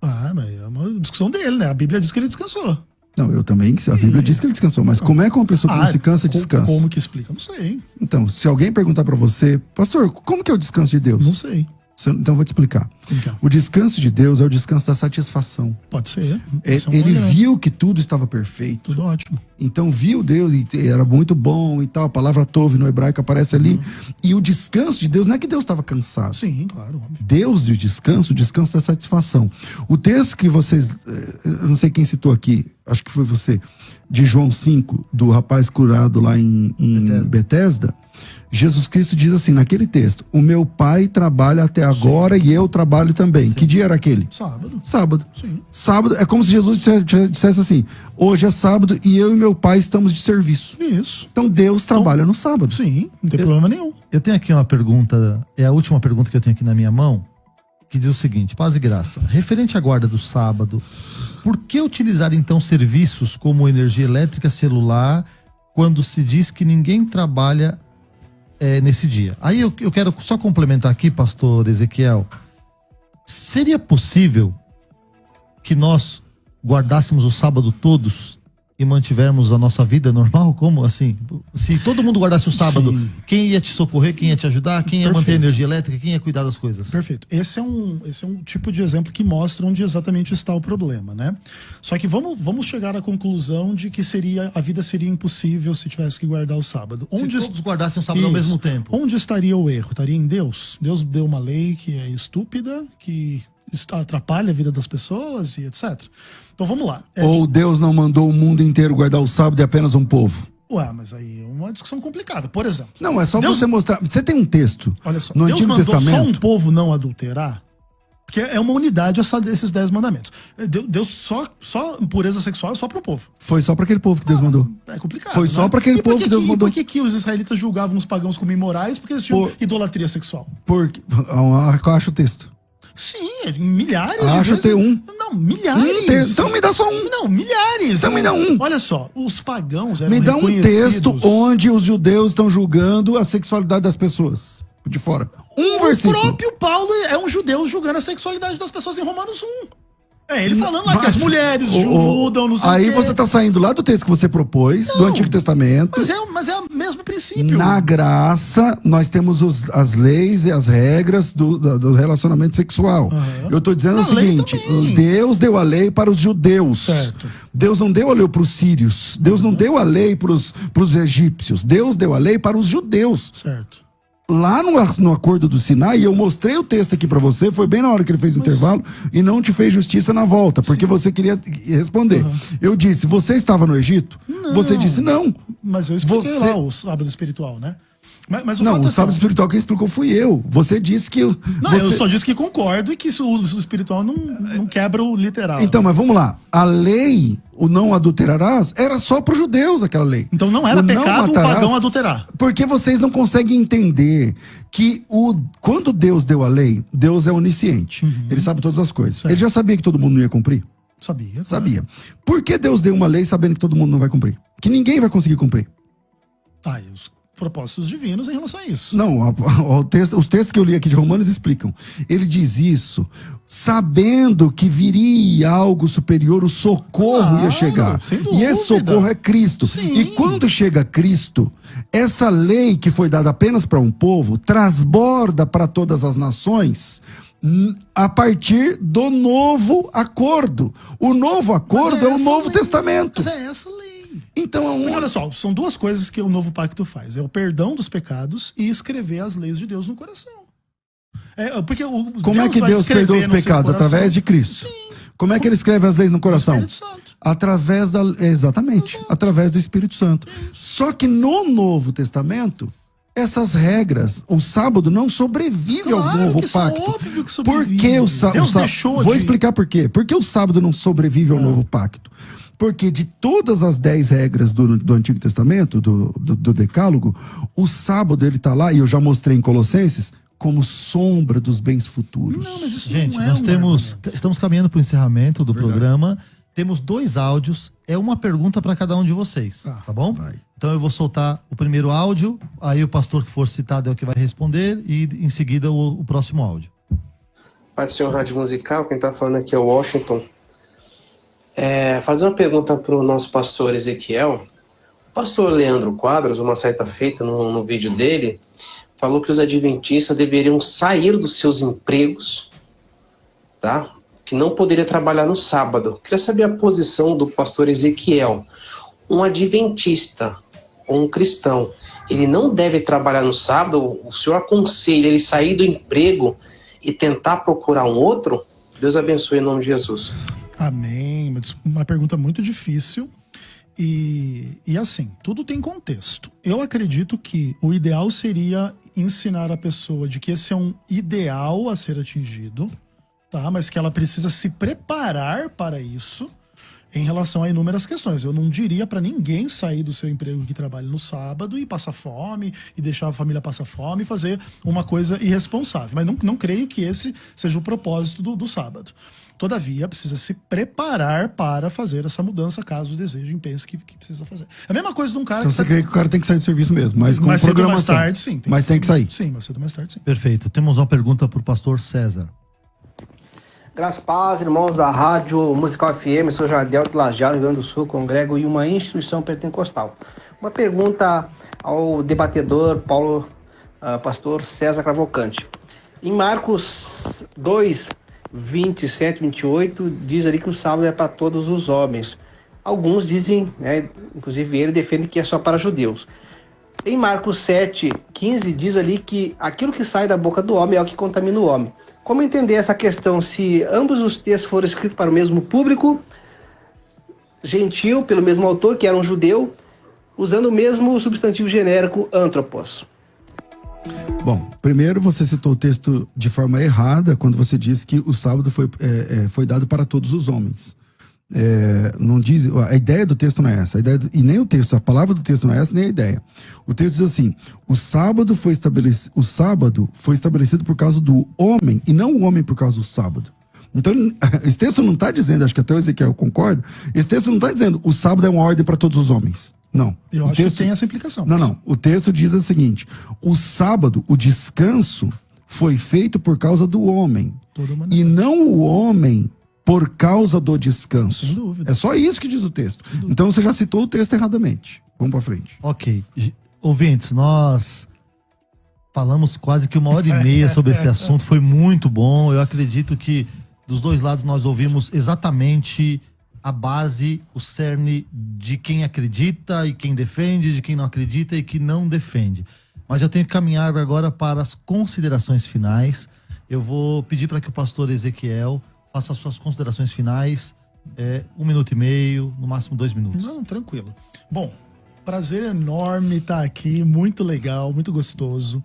Ah, mas é uma discussão dele, né? A Bíblia diz que ele descansou. Não, eu também, a Bíblia diz que ele descansou, mas como é que uma pessoa que não se cansa, descansa? Como que explica? Não sei. Então, se alguém perguntar pra você, pastor, como que é o descanso de Deus? Não sei. Então eu vou te explicar. Como que é? O descanso de Deus é o descanso da satisfação. Pode ser. Ele viu que tudo estava perfeito. Tudo ótimo. Então viu Deus e era muito bom e tal. A palavra tov no hebraico aparece ali. E o descanso de Deus não é que Deus estava cansado. Sim, claro. Óbvio. Deus e o descanso da satisfação. O texto que vocês, eu não sei quem citou aqui, acho que foi você, de João 5, do rapaz curado lá em Betesda, Jesus Cristo diz assim, naquele texto, o meu pai trabalha até agora e eu trabalho também. Sim. Que dia era aquele? Sábado. Sábado. Sim. Sábado, é como se Jesus dissesse assim, hoje é sábado e eu e meu pai estamos de serviço. Isso. Então Deus trabalha no sábado. Sim, não tem problema nenhum. Eu tenho aqui uma pergunta, é a última pergunta que eu tenho aqui na minha mão, que diz o seguinte, paz e graça, referente à guarda do sábado, por que utilizar então serviços como energia elétrica celular quando se diz que ninguém trabalha nesse dia? Aí eu quero só complementar aqui, pastor Ezequiel, seria possível que nós guardássemos o sábado todos e mantivermos a nossa vida normal? Como assim? Se todo mundo guardasse o sábado, sim, quem ia te socorrer, quem ia te ajudar, quem ia manter a energia elétrica, quem ia cuidar das coisas? Perfeito. Esse é um tipo de exemplo que mostra onde exatamente está o problema, né? Só que vamos chegar à conclusão de que a vida seria impossível se tivesse que guardar o sábado. Se todos guardassem o sábado ao mesmo tempo. Onde estaria o erro? Estaria em Deus? Deus deu uma lei que é estúpida, que atrapalha a vida das pessoas e etc. Então vamos lá. Ou Deus não mandou o mundo inteiro guardar o sábado e apenas um povo? Ué, mas aí é uma discussão complicada. Por exemplo... Não, é só você mostrar... Você tem um texto, olha só, no Deus Antigo mandou Testamento... só um povo não adulterar? Porque é uma unidade desses 10 mandamentos. Deus só pureza sexual é só pro povo. Foi só para aquele povo que Deus mandou. É complicado. Foi só para aquele povo que Deus mandou. E por que os israelitas julgavam os pagãos como imorais? Porque eles tinham idolatria sexual. Porque... Eu acho o texto. Sim, milhares. Acho ter um. Não, milhares. Então me dá só um. Não, milhares. Então me dá um. Olha só, os pagãos eram me dá um texto onde os judeus estão julgando a sexualidade das pessoas. De fora. Versículo. O próprio Paulo é um judeu julgando a sexualidade das pessoas em Romanos 1. Ele falando lá que as mulheres mudam, não sei o quê. Aí você tá saindo lá do texto que você propôs, do Antigo Testamento. Mas é o mesmo princípio. Na graça, nós temos as leis e as regras do relacionamento sexual. Eu tô dizendo o seguinte, Deus deu a lei para os judeus. Certo. Deus não deu a lei para os sírios. Deus não deu a lei para os egípcios. Deus deu a lei para os judeus. Certo. Lá no acordo do Sinai, eu mostrei o texto aqui pra você, foi bem na hora que ele fez o intervalo, e não te fez justiça na volta, porque você queria responder. Eu disse, você estava no Egito? Não. Você disse não. Mas eu expliquei lá o sábado espiritual, né? Mas o sábado espiritual quem explicou fui eu. Você disse que... eu só disse que concordo e que o espiritual não quebra o literal. Então, mas vamos lá. A lei, o não adulterarás, era só para os judeus aquela lei. Então não era pecado o pagão adulterar. Porque vocês não conseguem entender que quando Deus deu a lei, Deus é onisciente. Ele sabe todas as coisas. Certo. Ele já sabia que todo mundo não ia cumprir? Sabia. Claro. Sabia. Por que Deus deu uma lei sabendo que todo mundo não vai cumprir? Que ninguém vai conseguir cumprir. Ah, e os propósitos divinos em relação a isso. Não, os textos que eu li aqui de Romanos explicam. Ele diz isso sabendo que viria algo superior, o socorro ia chegar. sem E esse dúvida. socorro é Cristo. Sim. E quando chega Cristo, essa lei que foi dada apenas para um povo, transborda para todas as nações a partir do novo acordo. O novo acordo é o Novo Testamento. Mas é essa lei. Então, Porque, olha só, são duas coisas que o novo pacto faz. É o perdão dos pecados e escrever as leis de Deus no coração. Porque como é que Deus perdoa os pecados? Através de Cristo. Sim. Como é que ele escreve as leis no coração? Espírito Santo. Através da... Exatamente. Através do Espírito Santo. Só que no Novo Testamento, essas regras, o sábado não sobrevive ao novo pacto. Óbvio que Por que o sábado? Vou explicar por quê. Por que o sábado não sobrevive ao novo pacto? Porque de todas as 10 regras do Antigo Testamento, do Decálogo, o sábado ele está lá, e eu já mostrei em Colossenses, como sombra dos bens futuros. Não, mas isso Gente, não é nós estamos caminhando para o encerramento do Verdade. programa. Temos 2 áudios. É uma pergunta para cada um de vocês. Tá bom? Vai. Então eu vou soltar o primeiro áudio. Aí o pastor que for citado é o que vai responder. E em seguida o próximo áudio. Pai do Senhor Rádio Musical, quem está falando aqui é o Washington. Fazer uma pergunta para o nosso pastor Ezequiel. O pastor Leandro Quadros, uma certa feita no vídeo dele, falou que os adventistas deveriam sair dos seus empregos, tá? Que não poderia trabalhar no sábado. Queria saber a posição do pastor Ezequiel. Um adventista ou um cristão, ele não deve trabalhar no sábado? O senhor aconselha ele sair do emprego e tentar procurar um outro? Deus abençoe em nome de Jesus. Amém. Uma pergunta muito difícil. E assim, tudo tem contexto. Eu acredito que o ideal seria ensinar a pessoa de que esse é um ideal a ser atingido, tá? Mas que ela precisa se preparar para isso em relação a inúmeras questões. Eu não diria para ninguém sair do seu emprego que trabalha no sábado e passar fome, e deixar a família passar fome e fazer uma coisa irresponsável. Mas não creio que esse seja o propósito do sábado. Todavia, precisa se preparar para fazer essa mudança, caso deseje e pense que precisa fazer. É a mesma coisa de um cara Então você crê que o cara tem que sair do serviço mesmo, mas com mais cedo ou mais programação. tarde, sim. Mas tem que sair. Sim, mais cedo ou mais tarde, sim. Perfeito. Temos uma pergunta para o pastor César. Graças a paz, irmãos da Rádio Musical FM, sou Jardel de Lajeado, Rio Grande do Sul, congrego em uma instituição pentecostal. Uma pergunta ao debatedor pastor César Cavalcante. Em Marcos 2, 27, 28, diz ali que o sábado é para todos os homens. Alguns dizem, inclusive ele defende que é só para judeus. Em Marcos 7, 15, diz ali que aquilo que sai da boca do homem é o que contamina o homem. Como entender essa questão se ambos os textos foram escritos para o mesmo público, gentil, pelo mesmo autor, que era um judeu, usando o mesmo substantivo genérico antropos? Bom, primeiro você citou o texto de forma errada quando você disse que o sábado foi dado para todos os homens. Não diz, a ideia do texto não é essa, e nem o texto, a palavra do texto não é essa, nem a ideia. O texto diz assim: o sábado foi estabelecido por causa do homem, e não o homem por causa do sábado. Então, esse texto não está dizendo, acho que até o Ezequiel concorda, esse texto não está dizendo o sábado é uma ordem para todos os homens. Não. Eu acho que tem essa implicação. Não. O texto diz o seguinte: o sábado, o descanso, foi feito por causa do homem. E não o homem por causa do descanso. Sem dúvida. É só isso que diz o texto. Então você já citou o texto erradamente. Vamos pra frente. Ok. Ouvintes, nós falamos quase que 1h30 sobre esse assunto. Foi muito bom. Eu acredito que dos dois lados nós ouvimos exatamente a base, o cerne de quem acredita e quem defende, de quem não acredita e que não defende. Mas eu tenho que caminhar agora para as considerações finais. Eu vou pedir para que o pastor Ezequiel faça as suas considerações finais, 1 minuto e meio, no máximo 2 minutos. Não, tranquilo. Bom, prazer enorme estar aqui, muito legal, muito gostoso.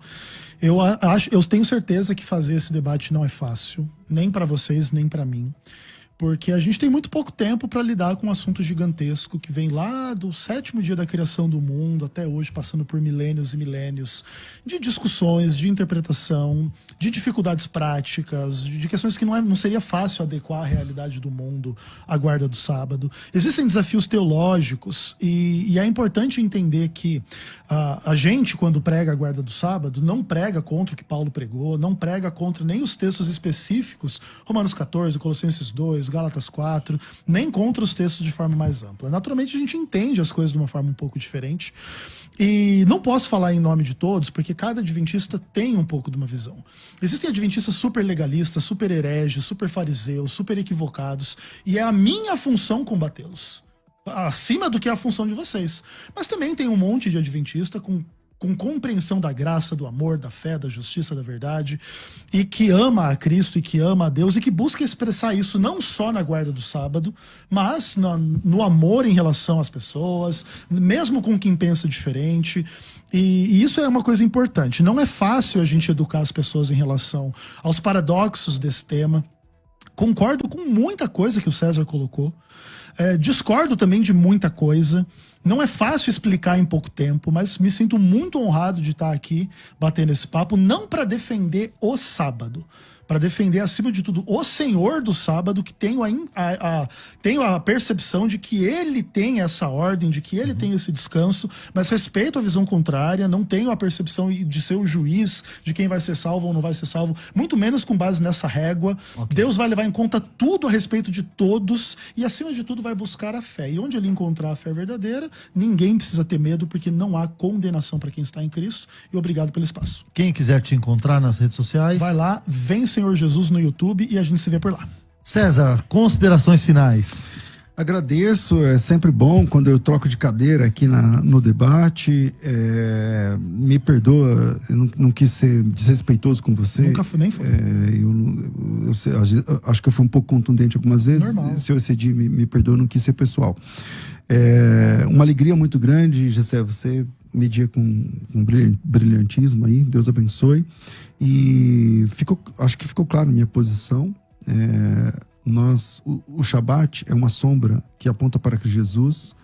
Eu tenho certeza que fazer esse debate não é fácil, nem para vocês, nem para mim. porque a gente tem muito pouco tempo para lidar com um assunto gigantesco que vem lá do 7º dia da criação do mundo até hoje, passando por milênios e milênios de discussões, de interpretação, de dificuldades práticas, de questões que não seria fácil adequar à realidade do mundo à guarda do sábado. Existem desafios teológicos e é importante entender que a gente, quando prega a guarda do sábado, não prega contra o que Paulo pregou, não prega contra nem os textos específicos, Romanos 14, Colossenses 2, Gálatas 4, nem contra os textos de forma mais ampla. Naturalmente a gente entende as coisas de uma forma um pouco diferente e não posso falar em nome de todos, porque cada adventista tem um pouco de uma visão. Existem adventistas super legalistas, super hereges, super fariseus, super equivocados, e é a minha função combatê-los, acima do que é a função de vocês. Mas também tem um monte de adventista com compreensão da graça, do amor, da fé, da justiça, da verdade, e que ama a Cristo e que ama a Deus e que busca expressar isso não só na guarda do sábado, mas no amor em relação às pessoas, mesmo com quem pensa diferente. E isso é uma coisa importante. Não é fácil a gente educar as pessoas em relação aos paradoxos desse tema. Concordo com muita coisa que o César colocou. Discordo também de muita coisa. Não é fácil explicar em pouco tempo, mas me sinto muito honrado de estar aqui batendo esse papo, não para defender o sábado, para defender, acima de tudo, o Senhor do sábado, que tenho a percepção de que ele tem essa ordem, de que ele tem esse descanso, mas respeito a visão contrária, não tenho a percepção de ser o juiz de quem vai ser salvo ou não vai ser salvo, muito menos com base nessa régua. Okay. Deus vai levar em conta tudo a respeito de todos e, acima de tudo, vai buscar a fé. E onde ele encontrar a fé verdadeira, ninguém precisa ter medo, porque não há condenação para quem está em Cristo. E obrigado pelo espaço. Quem quiser te encontrar nas redes sociais, vai lá, vem Senhor Jesus no YouTube e a gente se vê por lá. César, considerações finais. Agradeço, é sempre bom quando eu troco de cadeira aqui no debate. Me perdoa, eu não quis ser desrespeitoso com você. Nunca fui, nem foi. Eu acho que eu fui um pouco contundente algumas vezes. Normal. Se eu excedi, me perdoa, eu não quis ser pessoal. Uma alegria muito grande, Gessé, você media com brilhantismo aí, Deus abençoe. E acho que ficou claro a minha posição. O Shabat é uma sombra que aponta para Jesus.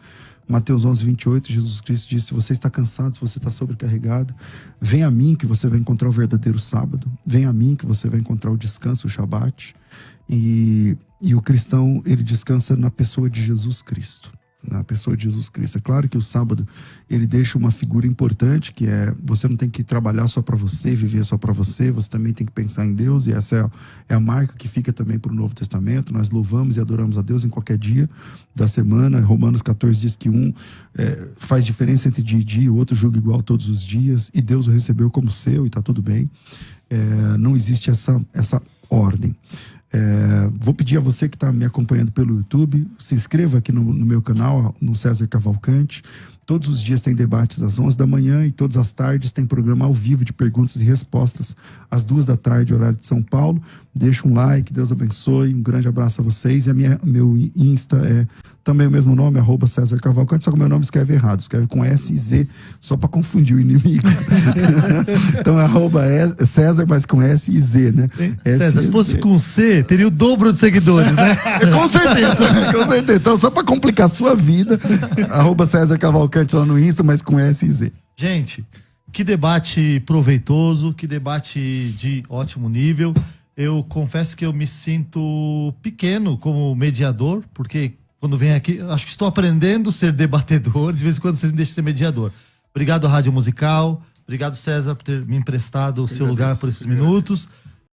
Mateus 11, 28, Jesus Cristo disse: se você está cansado, se você está sobrecarregado, vem a mim que você vai encontrar o verdadeiro sábado, vem a mim que você vai encontrar o descanso, o Shabat. E o cristão, ele descansa na pessoa de Jesus Cristo. Na pessoa de Jesus Cristo. É claro que o sábado ele deixa uma figura importante, que é: você não tem que trabalhar só para você, viver só para você, você também tem que pensar em Deus, e essa é a marca que fica também para o Novo Testamento. Nós louvamos e adoramos a Deus em qualquer dia da semana. Romanos 14 diz que faz diferença entre dia e dia, o outro julga igual todos os dias, e Deus o recebeu como seu, e está tudo bem. Não existe essa ordem. Vou pedir a você que está me acompanhando pelo YouTube, se inscreva aqui no meu canal, no César Cavalcante. Todos os dias tem debates às 11 da manhã e todas as tardes tem programa ao vivo de perguntas e respostas às 2 da tarde, horário de São Paulo. Deixa um like, Deus abençoe, um grande abraço a vocês. E meu Insta é também o mesmo nome, @César Cavalcante, só que o meu nome escreve errado, escreve com S e Z, só para confundir o inimigo. Então é @César, mas com S e Z, né? César, se fosse com C, teria o dobro de seguidores, né? Com certeza, com certeza. Então, só para complicar a sua vida, @César Cavalcante lá no Insta, mas com S e Z. Gente, que debate proveitoso, que debate de ótimo nível. Eu confesso que eu me sinto pequeno como mediador, porque quando vem aqui, acho que estou aprendendo a ser debatedor, de vez em quando vocês me deixam ser mediador. Obrigado, Rádio Musical. Obrigado, César, por ter me emprestado o seu lugar por esses minutos.